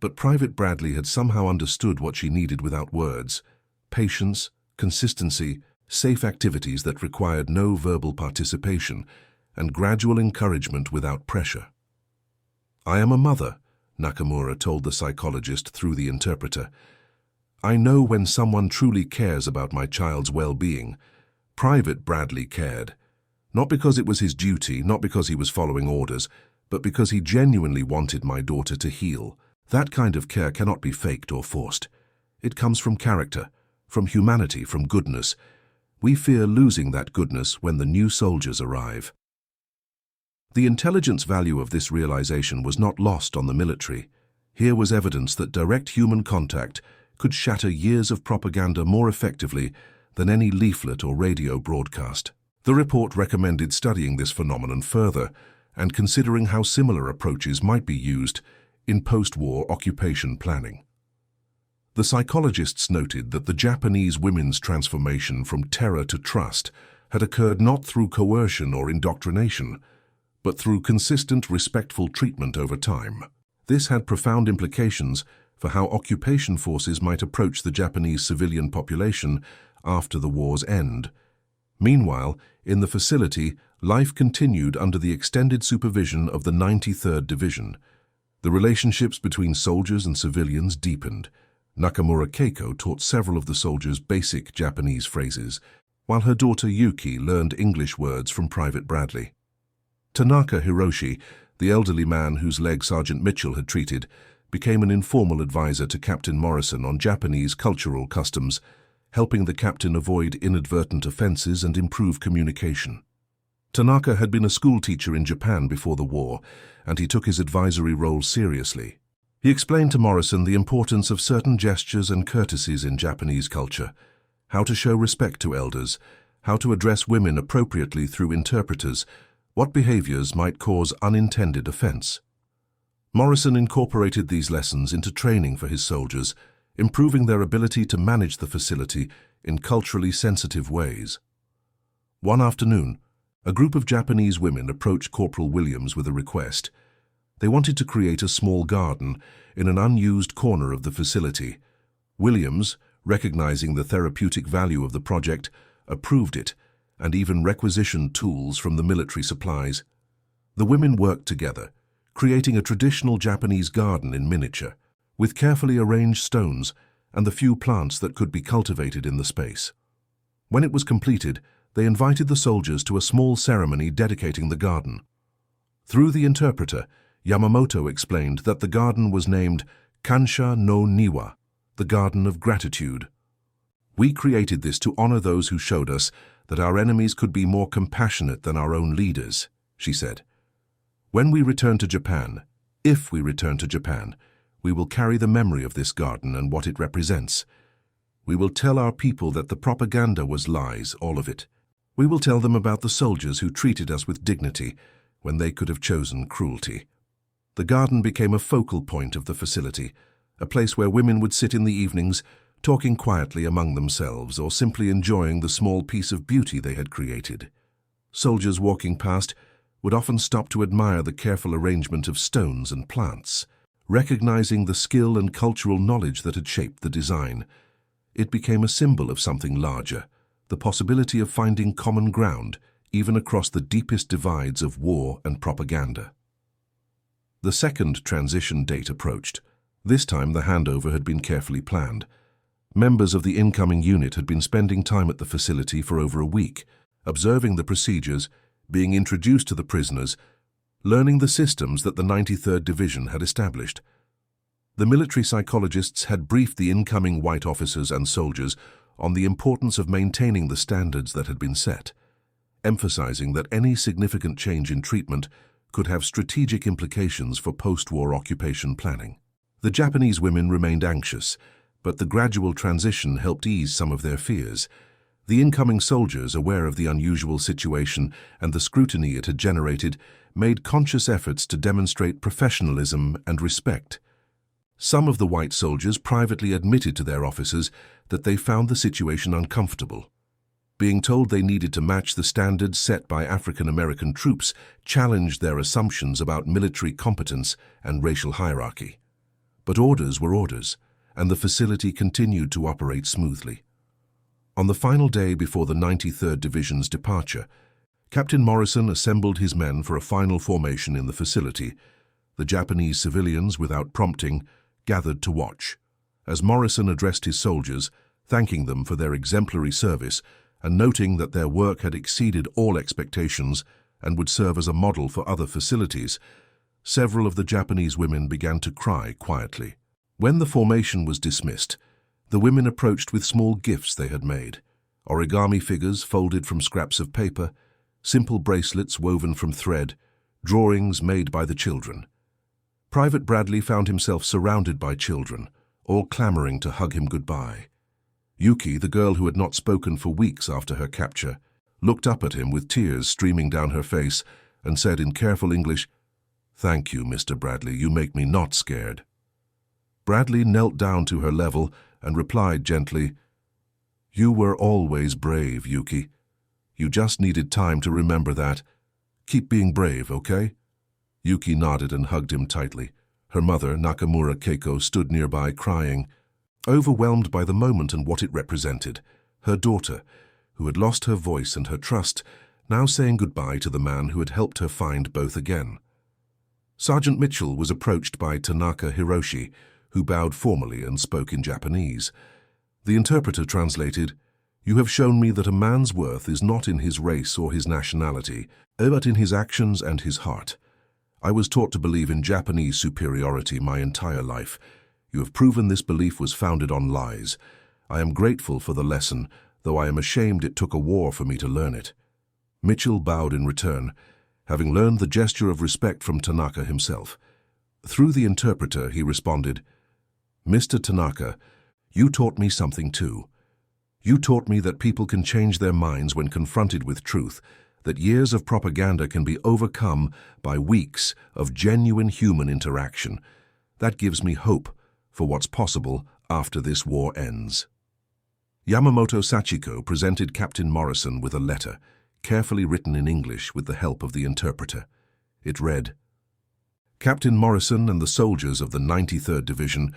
A: But Private Bradley had somehow understood what she needed without words: patience, consistency, safe activities that required no verbal participation, and gradual encouragement without pressure. "I am a mother," Nakamura told the psychologist through the interpreter. "I know when someone truly cares about my child's well-being. Private Bradley cared. Not because it was his duty, not because he was following orders, but because he genuinely wanted my daughter to heal. That kind of care cannot be faked or forced. It comes from character, from humanity, from goodness. We fear losing that goodness when the new soldiers arrive." The intelligence value of this realization was not lost on the military. Here was evidence that direct human contact could shatter years of propaganda more effectively than any leaflet or radio broadcast. The report recommended studying this phenomenon further and considering how similar approaches might be used in post-war occupation planning. The psychologists noted that the Japanese women's transformation from terror to trust had occurred not through coercion or indoctrination, but through consistent, respectful treatment over time. This had profound implications for how occupation forces might approach the Japanese civilian population after the war's end. Meanwhile, in the facility, Life continued under the extended supervision of the 93rd Division. The relationships between soldiers and civilians deepened. Nakamura Keiko taught several of the soldiers basic Japanese phrases, while her daughter Yuki learned English words from Private Bradley. Tanaka Hiroshi, the elderly man whose leg Sergeant Mitchell had treated, became an informal advisor to Captain Morrison on Japanese cultural customs, helping the captain avoid inadvertent offenses and improve communication. Tanaka had been a schoolteacher in Japan before the war, and he took his advisory role seriously. He explained to Morrison the importance of certain gestures and courtesies in Japanese culture, how to show respect to elders, how to address women appropriately through interpreters, what behaviors might cause unintended offense. Morrison incorporated these lessons into training for his soldiers, improving their ability to manage the facility in culturally sensitive ways. One afternoon, a group of Japanese women approached Corporal Williams with a request. They wanted to create a small garden in an unused corner of the facility. Williams, recognizing the therapeutic value of the project, approved it and even requisitioned tools from the military supplies. The women worked together, creating a traditional Japanese garden in miniature, with carefully arranged stones and the few plants that could be cultivated in the space. When it was completed, they invited the soldiers to a small ceremony dedicating the garden. Through the interpreter, Yamamoto explained that the garden was named Kansha no Niwa, the Garden of Gratitude. We created this to honor those who showed us that our enemies could be more compassionate than our own leaders, she said. When we return to Japan, if we return to Japan, we will carry the memory of this garden and what it represents. We will tell our people that the propaganda was lies, all of it. We will tell them about the soldiers who treated us with dignity when they could have chosen cruelty. The garden became a focal point of the facility, a place where women would sit in the evenings, talking quietly among themselves or simply enjoying the small piece of beauty they had created. Soldiers walking past would often stop to admire the careful arrangement of stones and plants, recognizing the skill and cultural knowledge that had shaped the design. It became a symbol of something larger, the possibility of finding common ground, even across the deepest divides of war and propaganda. The second transition date approached. This time the handover had been carefully planned. Members of the incoming unit had been spending time at the facility for over a week, observing the procedures, being introduced to the prisoners, learning the systems that the 93rd Division had established. The military psychologists had briefed the incoming white officers and soldiers on the importance of maintaining the standards that had been set, emphasizing that any significant change in treatment could have strategic implications for post-war occupation planning. The Japanese women remained anxious, but the gradual transition helped ease some of their fears. The incoming soldiers, aware of the unusual situation and the scrutiny it had generated, made conscious efforts to demonstrate professionalism and respect. Some of the white soldiers privately admitted to their officers that they found the situation uncomfortable. Being told they needed to match the standards set by African American troops challenged their assumptions about military competence and racial hierarchy. But orders were orders, and the facility continued to operate smoothly. On the final day before the 93rd Division's departure, Captain Morrison assembled his men for a final formation in the facility. The Japanese civilians, without prompting, gathered to watch. As Morrison addressed his soldiers, thanking them for their exemplary service and noting that their work had exceeded all expectations and would serve as a model for other facilities, several of the Japanese women began to cry quietly. When the formation was dismissed, the women approached with small gifts they had made, origami figures folded from scraps of paper, simple bracelets woven from thread, drawings made by the children. Private Bradley found himself surrounded by children, all clamoring to hug him goodbye. Yuki, the girl who had not spoken for weeks after her capture, looked up at him with tears streaming down her face and said in careful English, "Thank you, Mr. Bradley, you make me not scared." Bradley knelt down to her level and replied gently, "You were always brave, Yuki. You just needed time to remember that. Keep being brave, okay?" Yuki nodded and hugged him tightly. Her mother, Nakamura Keiko, stood nearby crying, overwhelmed by the moment and what it represented. Her daughter, who had lost her voice and her trust, now saying goodbye to the man who had helped her find both again. Sergeant Mitchell was approached by Tanaka Hiroshi, who bowed formally and spoke in Japanese. The interpreter translated, "You have shown me that a man's worth is not in his race or his nationality, but in his actions and his heart. I was taught to believe in Japanese superiority my entire life. You have proven this belief was founded on lies. I am grateful for the lesson, though I am ashamed it took a war for me to learn it." Mitchell bowed in return, having learned the gesture of respect from Tanaka himself. Through the interpreter, he responded, "Mr. Tanaka, you taught me something too. You taught me that people can change their minds when confronted with truth, that years of propaganda can be overcome by weeks of genuine human interaction. That gives me hope for what's possible after this war ends." Yamamoto Sachiko presented Captain Morrison with a letter, carefully written in English with the help of the interpreter. It read, "Captain Morrison and the soldiers of the 93rd Division,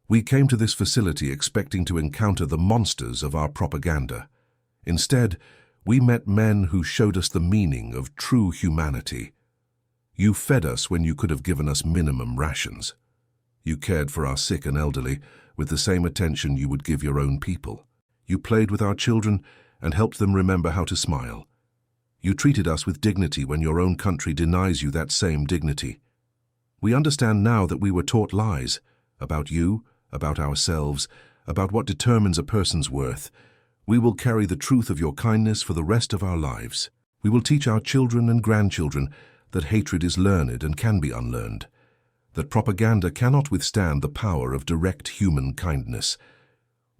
A: we came to this facility expecting to encounter the monsters of our propaganda. Instead, we met men who showed us the meaning of true humanity. You fed us when you could have given us minimum rations. You cared for our sick and elderly with the same attention you would give your own people. You played with our children and helped them remember how to smile. You treated us with dignity when your own country denies you that same dignity. We understand now that we were taught lies about you, about ourselves, about what determines a person's worth. We will carry the truth of your kindness for the rest of our lives. We will teach our children and grandchildren that hatred is learned and can be unlearned, that propaganda cannot withstand the power of direct human kindness.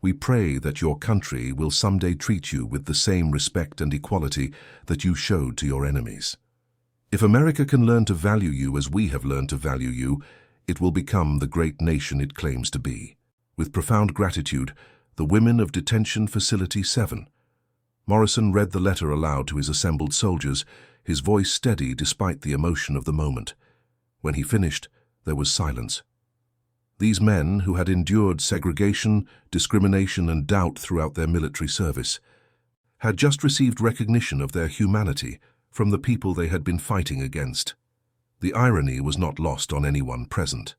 A: We pray that your country will someday treat you with the same respect and equality that you showed to your enemies. If America can learn to value you as we have learned to value you, it will become the great nation it claims to be. With profound gratitude, the women of Detention Facility 7. Morrison read the letter aloud to his assembled soldiers, his voice steady despite the emotion of the moment. When he finished, there was silence. These men, who had endured segregation, discrimination, and doubt throughout their military service, had just received recognition of their humanity from the people they had been fighting against. The irony was not lost on anyone present.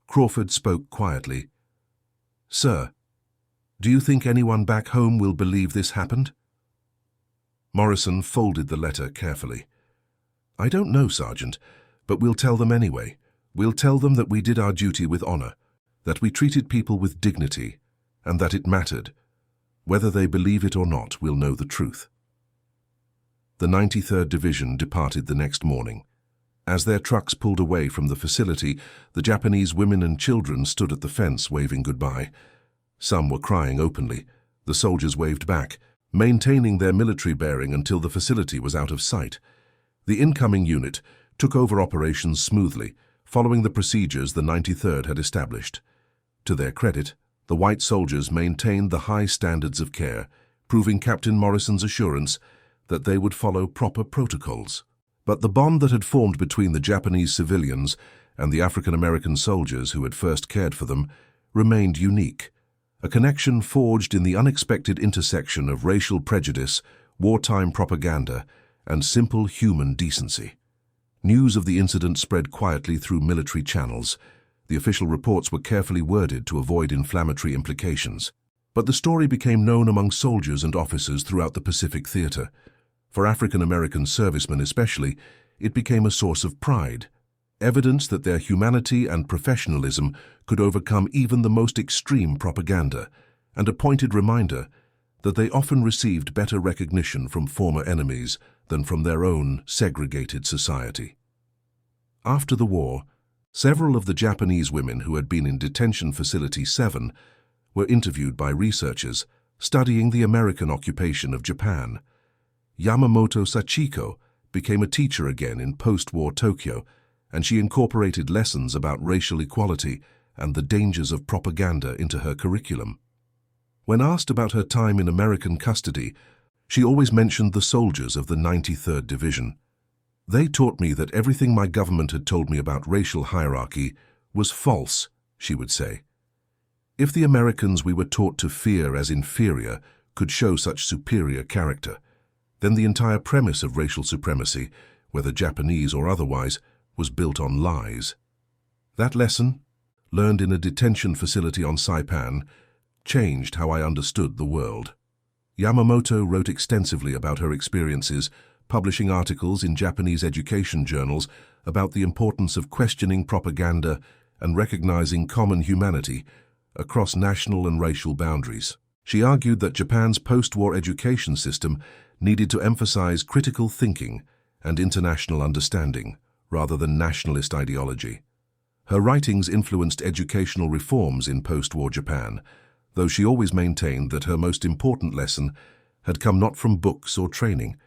A: Crawford spoke quietly. "Sir, do you think anyone back home will believe this happened?" Morrison folded the letter carefully. "I don't know, Sergeant, but we'll tell them anyway. We'll tell them that we did our duty with honor, that we treated people with dignity, and that it mattered. Whether they believe it or not, we'll know the truth." The 93rd Division departed the next morning. As their trucks pulled away from the facility, the Japanese women and children stood at the fence waving goodbye. Some were crying openly. The soldiers waved back, maintaining their military bearing until the facility was out of sight. The incoming unit took over operations smoothly, following the procedures the 93rd had established. To their credit, the white soldiers maintained the high standards of care, proving Captain Morrison's assurance that they would follow proper protocols. But the bond that had formed between the Japanese civilians and the African-American soldiers who had first cared for them remained unique, a connection forged in the unexpected intersection of racial prejudice, wartime propaganda, and simple human decency. News of the incident spread quietly through military channels. The official reports were carefully worded to avoid inflammatory implications. But the story became known among soldiers and officers throughout the Pacific Theater. For African-American servicemen especially, it became a source of pride, evidence that their humanity and professionalism could overcome even the most extreme propaganda, and a pointed reminder that they often received better recognition from former enemies than from their own segregated society. After the war, several of the Japanese women who had been in Detention Facility 7 were interviewed by researchers studying the American occupation of Japan. Yamamoto Sachiko became a teacher again in post-war Tokyo, and she incorporated lessons about racial equality and the dangers of propaganda into her curriculum. When asked about her time in American custody, she always mentioned the soldiers of the 93rd Division. "They taught me that everything my government had told me about racial hierarchy was false," she would say. If the Americans we were taught to fear as inferior could show such superior character, then the entire premise of racial supremacy, whether Japanese or otherwise, was built on lies. That lesson, learned in a detention facility on Saipan, changed how I understood the world. Yamamoto wrote extensively about her experiences, publishing articles in Japanese education journals about the importance of questioning propaganda and recognizing common humanity across national and racial boundaries. She argued that Japan's post-war education system needed to emphasize critical thinking and international understanding, rather than nationalist ideology. Her writings influenced educational reforms in post-war Japan, though she always maintained that her most important lesson had come not from books or training,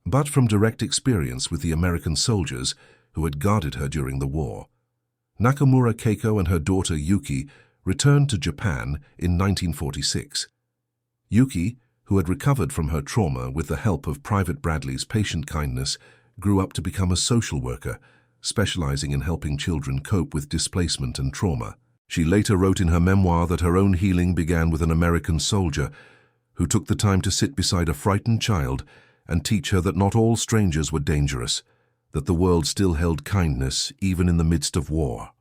A: but from direct experience with the American soldiers who had guarded her during the war. Nakamura Keiko and her daughter Yuki returned to Japan in 1946. Yuki, who had recovered from her trauma with the help of Private Bradley's patient kindness, grew up to become a social worker, specializing in helping children cope with displacement and trauma. She later wrote in her memoir that her own healing began with an American soldier who took the time to sit beside a frightened child and teach her that not all strangers were dangerous, that the world still held kindness even in the midst of war.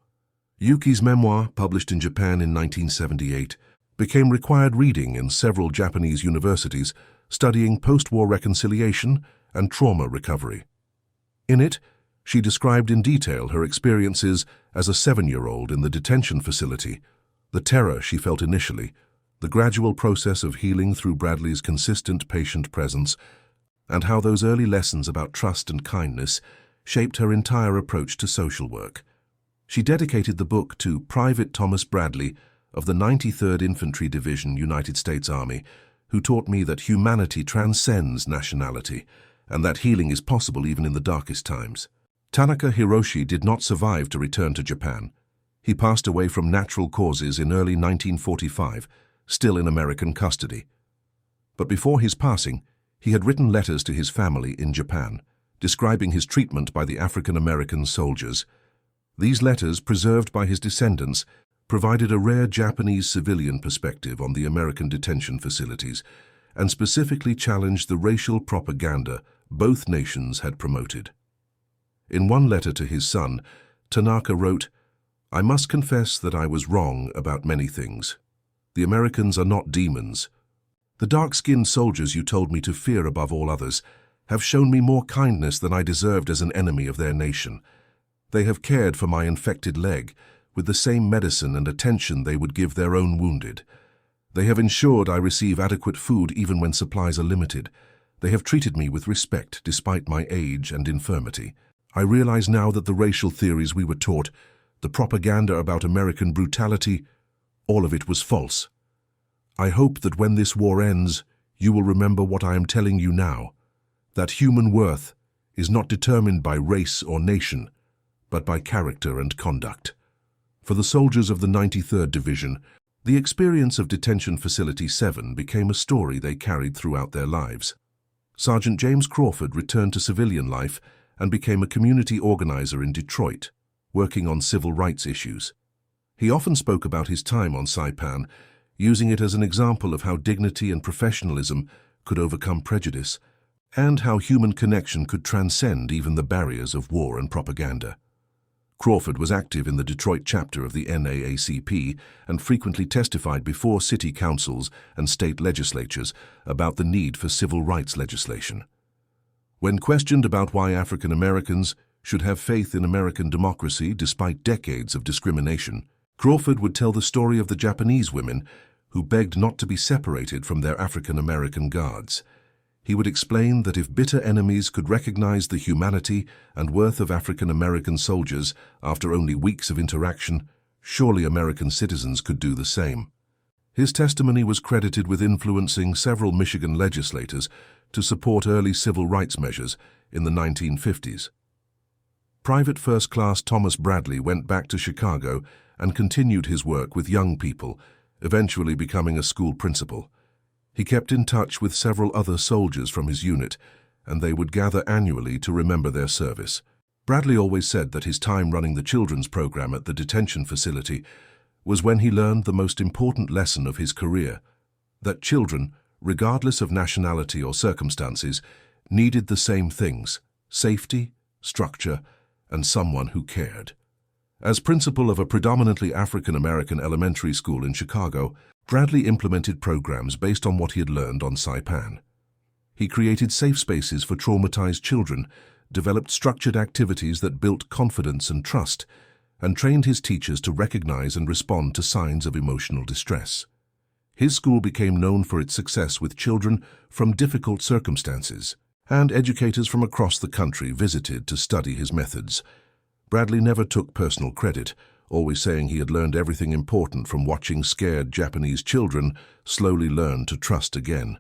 A: Yuki's memoir, published in Japan in 1978, became required reading in several Japanese universities studying post-war reconciliation and trauma recovery. In it, she described in detail her experiences as a 7-year-old in the detention facility, the terror she felt initially, the gradual process of healing through Bradley's consistent patient presence, and how those early lessons about trust and kindness shaped her entire approach to social work. She dedicated the book to Private Thomas Bradley of the 93rd Infantry Division, United States Army, who taught me that humanity transcends nationality and that healing is possible even in the darkest times. Tanaka Hiroshi did not survive to return to Japan. He passed away from natural causes in early 1945, still in American custody. But before his passing, he had written letters to his family in Japan, describing his treatment by the African-American soldiers. These letters, preserved by his descendants, provided a rare Japanese civilian perspective on the American detention facilities and specifically challenged the racial propaganda both nations had promoted. In one letter to his son, Tanaka wrote, "I must confess that I was wrong about many things. The Americans are not demons. The dark-skinned soldiers you told me to fear above all others have shown me more kindness than I deserved as an enemy of their nation. They have cared for my infected leg with the same medicine and attention they would give their own wounded. They have ensured I receive adequate food even when supplies are limited. They have treated me with respect despite my age and infirmity. I realize now that the racial theories we were taught, the propaganda about American brutality, all of it was false. I hope that when this war ends, you will remember what I am telling you now, that human worth is not determined by race or nation, but by character and conduct." For the soldiers of the 93rd Division, the experience of Detention Facility 7 became a story they carried throughout their lives. Sergeant James Crawford returned to civilian life and became a community organizer in Detroit, working on civil rights issues. He often spoke about his time on Saipan, using it as an example of how dignity and professionalism could overcome prejudice, and how human connection could transcend even the barriers of war and propaganda. Crawford was active in the Detroit chapter of the NAACP and frequently testified before city councils and state legislatures about the need for civil rights legislation. When questioned about why African Americans should have faith in American democracy despite decades of discrimination, Crawford would tell the story of the Japanese women who begged not to be separated from their African American guards. He would explain that if bitter enemies could recognize the humanity and worth of African American soldiers after only weeks of interaction, surely American citizens could do the same. His testimony was credited with influencing several Michigan legislators to support early civil rights measures in the 1950s. Private First Class Thomas Bradley went back to Chicago and continued his work with young people, eventually becoming a school principal. He kept in touch with several other soldiers from his unit, and they would gather annually to remember their service. Bradley always said that his time running the children's program at the detention facility was when he learned the most important lesson of his career, that children, regardless of nationality or circumstances, needed the same things: safety, structure, and someone who cared. As principal of a predominantly African-American elementary school in Chicago, Bradley implemented programs based on what he had learned on Saipan. He created safe spaces for traumatized children, developed structured activities that built confidence and trust, and trained his teachers to recognize and respond to signs of emotional distress. His school became known for its success with children from difficult circumstances, and educators from across the country visited to study his methods. Bradley never took personal credit, always saying he had learned everything important from watching scared Japanese children slowly learn to trust again.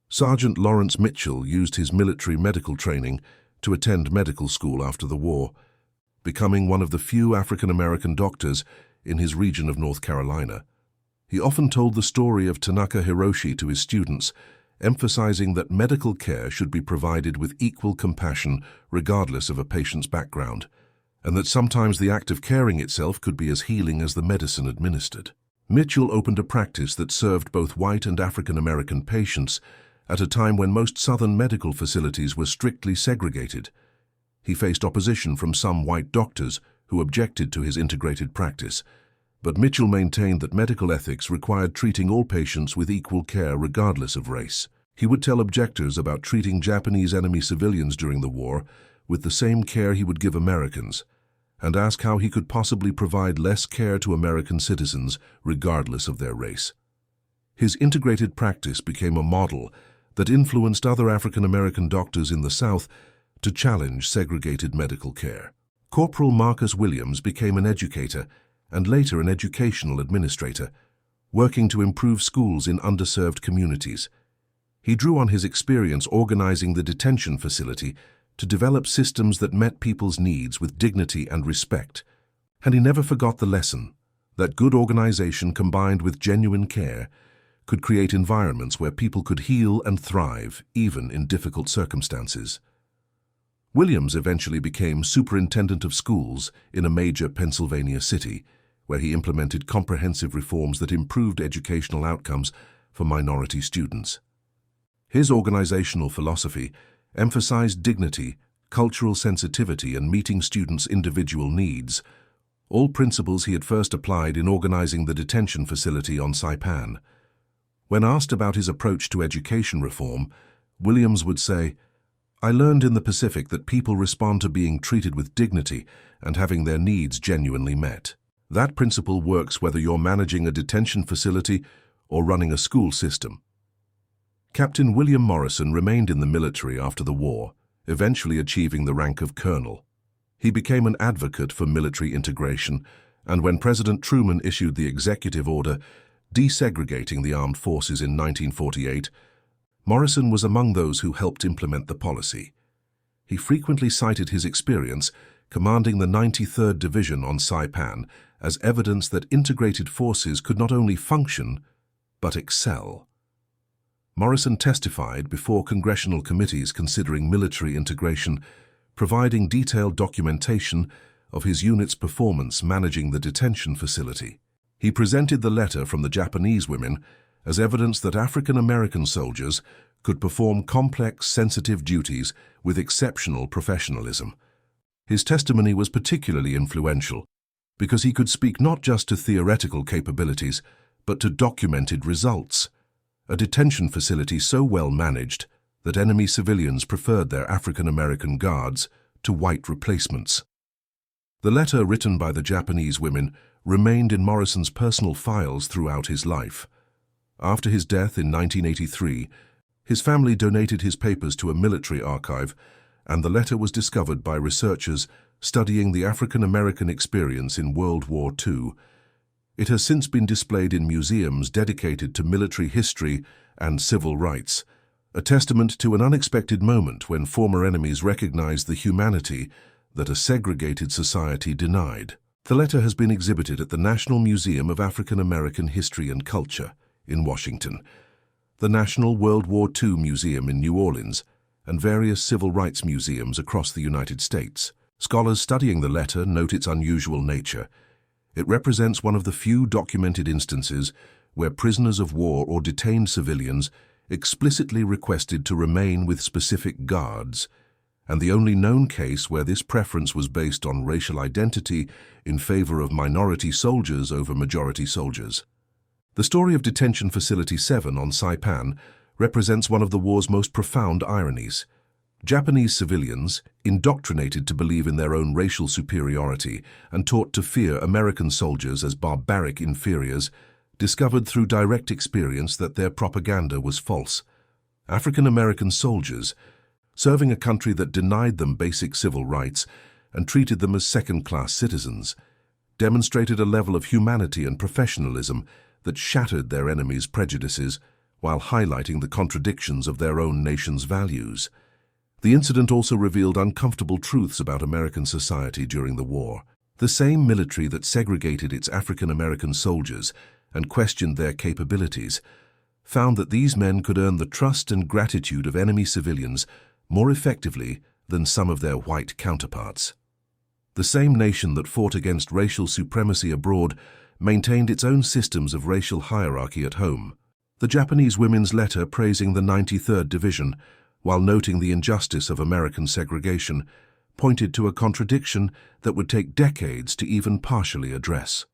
A: Sergeant Lawrence Mitchell used his military medical training to attend medical school after the war, becoming one of the few African-American doctors in his region of North Carolina. He often told the story of Tanaka Hiroshi to his students, emphasizing that medical care should be provided with equal compassion regardless of a patient's background, and that sometimes the act of caring itself could be as healing as the medicine administered. Mitchell opened a practice that served both white and African-American patients at a time when most Southern medical facilities were strictly segregated. He faced opposition from some white doctors who objected to his integrated practice, but Mitchell maintained that medical ethics required treating all patients with equal care regardless of race. He would tell objectors about treating Japanese enemy civilians during the war with the same care he would give Americans, and ask how he could possibly provide less care to American citizens regardless of their race. His integrated practice became a model that influenced other African-American doctors in the South to challenge segregated medical care. Corporal Marcus Williams became an educator and later an educational administrator, working to improve schools in underserved communities. He drew on his experience organizing the detention facility to develop systems that met people's needs with dignity and respect. And he never forgot the lesson that good organization combined with genuine care could create environments where people could heal and thrive, even in difficult circumstances. Williams eventually became superintendent of schools in a major Pennsylvania city, where he implemented comprehensive reforms that improved educational outcomes for minority students. His organizational philosophy emphasized dignity, cultural sensitivity, and meeting students' individual needs, all principles he had first applied in organizing the detention facility on Saipan. When asked about his approach to education reform, Williams would say, "I learned in the Pacific that people respond to being treated with dignity and having their needs genuinely met. That principle works whether you're managing a detention facility or running a school system." Captain William Morrison remained in the military after the war, eventually achieving the rank of colonel. He became an advocate for military integration, and when President Truman issued the executive order desegregating the armed forces in 1948, Morrison was among those who helped implement the policy. He frequently cited his experience commanding the 93rd Division on Saipan as evidence that integrated forces could not only function, but excel. Morrison testified before congressional committees considering military integration, providing detailed documentation of his unit's performance managing the detention facility. He presented the letter from the Japanese women as evidence that African-American soldiers could perform complex, sensitive duties with exceptional professionalism. His testimony was particularly influential because he could speak not just to theoretical capabilities, but to documented results. A detention facility so well managed that enemy civilians preferred their African-American guards to white replacements. The letter written by the Japanese women remained in Morrison's personal files throughout his life. After his death in 1983, his family donated his papers to a military archive, and the letter was discovered by researchers studying the African-American experience in World War II. It has since been displayed in museums dedicated to military history and civil rights, a testament to an unexpected moment when former enemies recognized the humanity that a segregated society denied. The letter has been exhibited at the National Museum of African American History and Culture in Washington, the National World War II Museum in New Orleans, and various civil rights museums across the United States. Scholars studying the letter note its unusual nature. It represents one of the few documented instances where prisoners of war or detained civilians explicitly requested to remain with specific guards, and the only known case where this preference was based on racial identity in favor of minority soldiers over majority soldiers. The story of Detention Facility 7 on Saipan represents one of the war's most profound ironies. Japanese civilians, indoctrinated to believe in their own racial superiority and taught to fear American soldiers as barbaric inferiors, discovered through direct experience that their propaganda was false. African American soldiers, serving a country that denied them basic civil rights and treated them as second-class citizens, demonstrated a level of humanity and professionalism that shattered their enemies' prejudices while highlighting the contradictions of their own nation's values. The incident also revealed uncomfortable truths about American society during the war. The same military that segregated its African American soldiers and questioned their capabilities found that these men could earn the trust and gratitude of enemy civilians more effectively than some of their white counterparts. The same nation that fought against racial supremacy abroad maintained its own systems of racial hierarchy at home. The Japanese women's letter praising the 93rd Division, while noting the injustice of American segregation, pointed to a contradiction that would take decades to even partially address.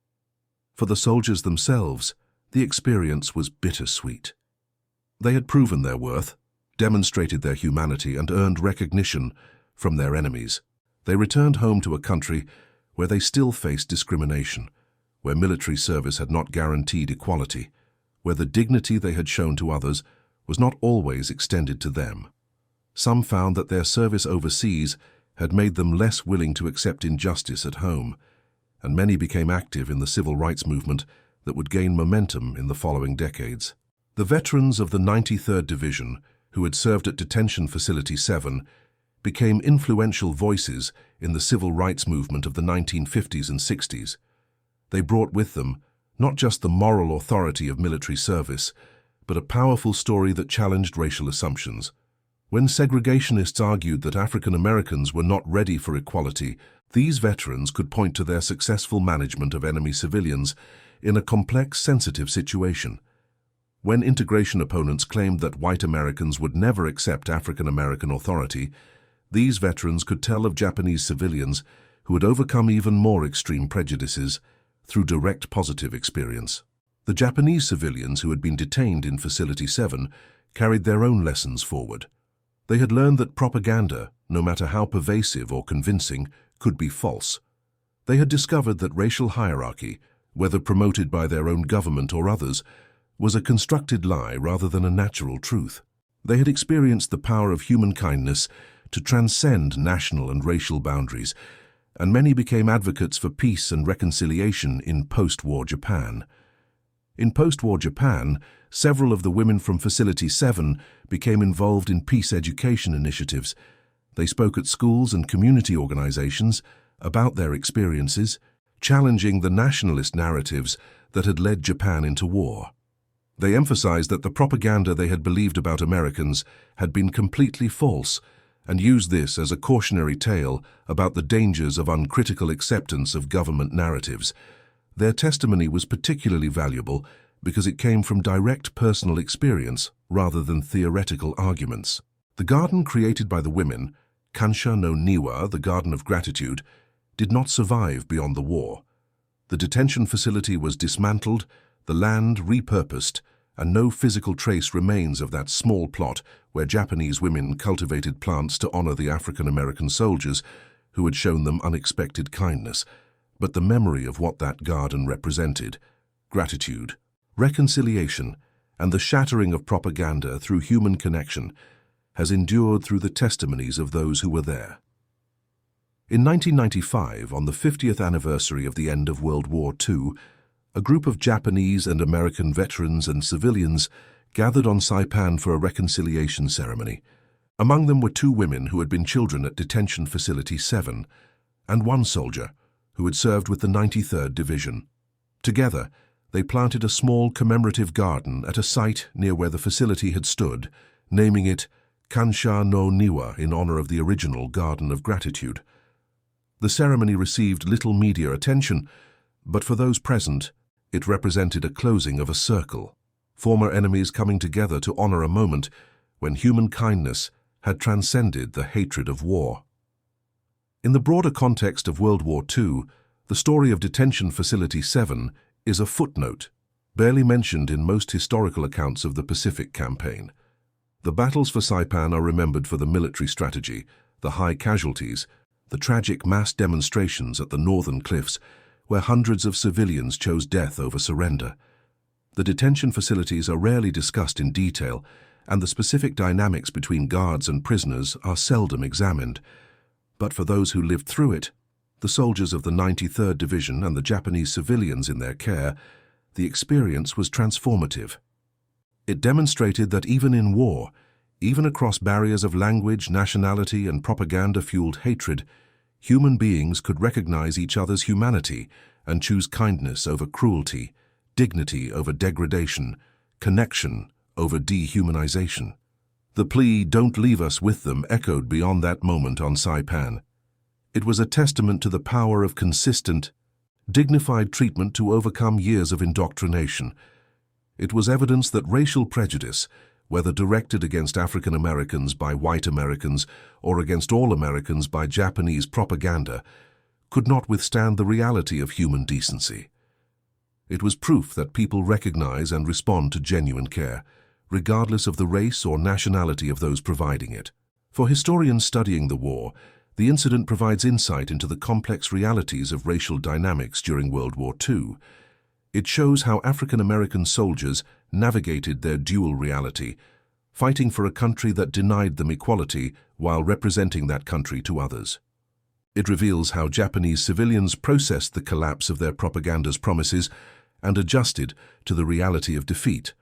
A: For the soldiers themselves, the experience was bittersweet. They had proven their worth, demonstrated their humanity, and earned recognition from their enemies. They returned home to a country where they still faced discrimination, where military service had not guaranteed equality, where the dignity they had shown to others was not always extended to them. Some found that their service overseas had made them less willing to accept injustice at home, and many became active in the civil rights movement that would gain momentum in the following decades. The veterans of the 93rd Division, who had served at Detention Facility 7, became influential voices in the civil rights movement of the 1950s and 60s. They brought with them not just the moral authority of military service, but a powerful story that challenged racial assumptions. When segregationists argued that African Americans were not ready for equality, these veterans could point to their successful management of enemy civilians in a complex, sensitive situation. When integration opponents claimed that white Americans would never accept African American authority, these veterans could tell of Japanese civilians who had overcome even more extreme prejudices through direct positive experience. The Japanese civilians who had been detained in Facility 7 carried their own lessons forward. They had learned that propaganda, no matter how pervasive or convincing, could be false. They had discovered that racial hierarchy, whether promoted by their own government or others, was a constructed lie rather than a natural truth. They had experienced the power of human kindness to transcend national and racial boundaries, and many became advocates for peace and reconciliation in post-war Japan. In post-war Japan, several of the women from Facility 7 became involved in peace education initiatives. They spoke at schools and community organizations about their experiences, challenging the nationalist narratives that had led Japan into war. They emphasized that the propaganda they had believed about Americans had been completely false, and used this as a cautionary tale about the dangers of uncritical acceptance of government narratives. Their testimony was particularly valuable because it came from direct personal experience rather than theoretical arguments. The garden created by the women, Kansha no Niwa, the Garden of Gratitude, did not survive beyond the war. The detention facility was dismantled, the land repurposed, and no physical trace remains of that small plot where Japanese women cultivated plants to honor the African American soldiers who had shown them unexpected kindness, but the memory of what that garden represented: gratitude, reconciliation, and the shattering of propaganda through human connection has endured through the testimonies of those who were there. In 1995, on the 50th anniversary of the end of World War II, a group of Japanese and American veterans and civilians gathered on Saipan for a reconciliation ceremony. Among them were 2 women who had been children at Detention Facility 7, and 1 soldier who had served with the 93rd Division. Together, they planted a small commemorative garden at a site near where the facility had stood, naming it Kansha no Niwa in honor of the original Garden of Gratitude. The ceremony received little media attention, but for those present, it represented a closing of a circle. former enemies coming together to honor a moment when human kindness had transcended the hatred of war. In the broader context of World War II, the story of Detention Facility 7 is a footnote, barely mentioned in most historical accounts of the Pacific Campaign. The battles for Saipan are remembered for the military strategy, the high casualties, the tragic mass demonstrations at the northern cliffs, where hundreds of civilians chose death over surrender. The detention facilities are rarely discussed in detail, and the specific dynamics between guards and prisoners are seldom examined. But for those who lived through it, the soldiers of the 93rd Division and the Japanese civilians in their care, the experience was transformative. It demonstrated that even in war, even across barriers of language, nationality, and propaganda-fueled hatred, human beings could recognize each other's humanity and choose kindness over cruelty, dignity over degradation, connection over dehumanization. The plea, "Don't leave us with them," echoed beyond that moment on Saipan. It was a testament to the power of consistent, dignified treatment to overcome years of indoctrination. It was evidence that racial prejudice, whether directed against African Americans by white Americans or against all Americans by Japanese propaganda, could not withstand the reality of human decency. It was proof that people recognize and respond to genuine care, regardless of the race or nationality of those providing it. For historians studying the war, the incident provides insight into the complex realities of racial dynamics during World War II. It shows how African American soldiers navigated their dual reality, fighting for a country that denied them equality while representing that country to others. It reveals how Japanese civilians processed the collapse of their propaganda's promises and adjusted to the reality of defeat.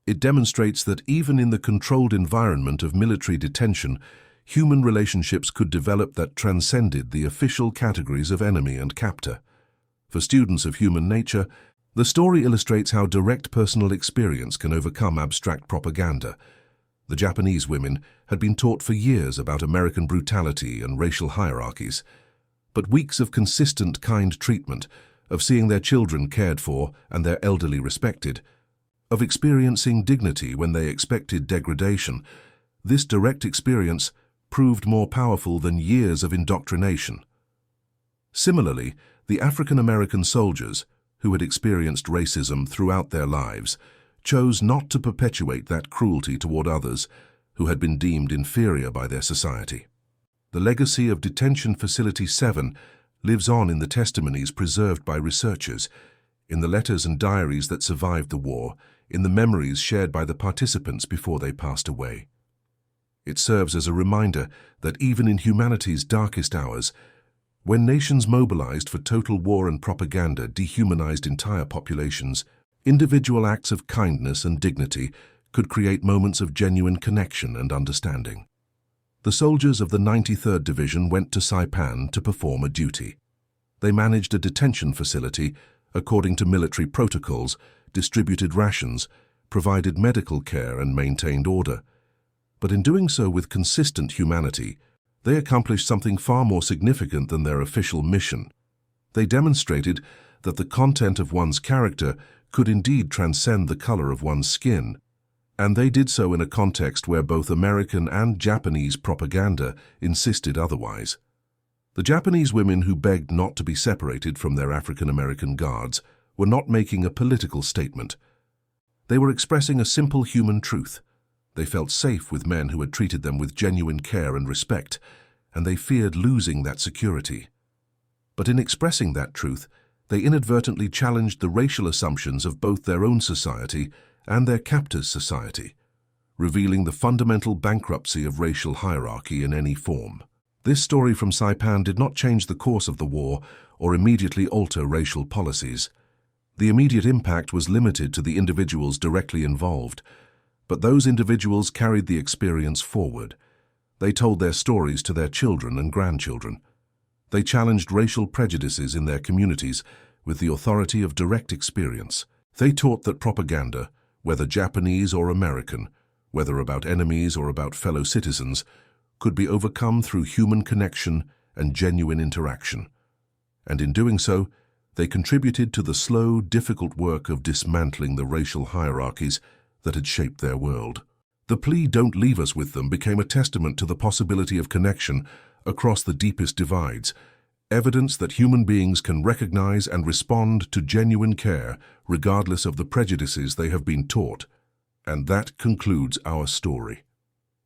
A: It demonstrates that even in the controlled environment of military detention, human relationships could develop that transcended the official categories of enemy and captor. For students of human nature, the story illustrates how direct personal experience can overcome abstract propaganda. The Japanese women had been taught for years about American brutality and racial hierarchies, but weeks of consistent kind treatment, of seeing their children cared for and their elderly respected, of experiencing dignity when they expected degradation, this direct experience proved more powerful than years of indoctrination. Similarly, the African American soldiers, who had experienced racism throughout their lives, chose not to perpetuate that cruelty toward others who had been deemed inferior by their society. The legacy of Detention Facility 7 lives on in the testimonies preserved by researchers, in the letters and diaries that survived the war, in the memories shared by the participants before they passed away. It serves as a reminder that even in humanity's darkest hours, when nations mobilized for total war and propaganda dehumanized entire populations, individual acts of kindness and dignity could create moments of genuine connection and understanding. The soldiers of the 93rd Division went to Saipan to perform a duty. They managed a detention facility according to military protocols, distributed rations, provided medical care, and maintained order. But in doing so with consistent humanity, they accomplished something far more significant than their official mission. They demonstrated that the content of one's character could indeed transcend the color of one's skin, and they did so in a context where both American and Japanese propaganda insisted otherwise. The Japanese women who begged not to be separated from their African American guards were not making a political statement. They were expressing a simple human truth. They felt safe with men who had treated them with genuine care and respect, and they feared losing that security. But in expressing that truth, they inadvertently challenged the racial assumptions of both their own society and their captors' society, revealing the fundamental bankruptcy of racial hierarchy in any form. This story from Saipan did not change the course of the war or immediately alter racial policies. The immediate impact was limited to the individuals directly involved, but those individuals carried the experience forward. They told their stories to their children and grandchildren. They challenged racial prejudices in their communities with the authority of direct experience. They taught that propaganda, whether Japanese or American, whether about enemies or about fellow citizens, could be overcome through human connection and genuine interaction. And in doing so, they contributed to the slow, difficult work of dismantling the racial hierarchies that had shaped their world. The plea, "Don't leave us with them," became a testament to the possibility of connection across the deepest divides, evidence that human beings can recognize and respond to genuine care regardless of the prejudices they have been taught. And that concludes our story.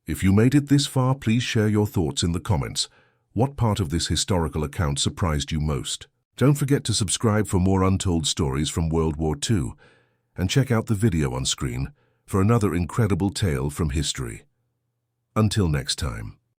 A: If you made it this far, please share your thoughts in the comments. What part of this historical account surprised you most? Don't forget to subscribe for more untold stories from World War II, and check out the video on screen for another incredible tale from history. Until next time.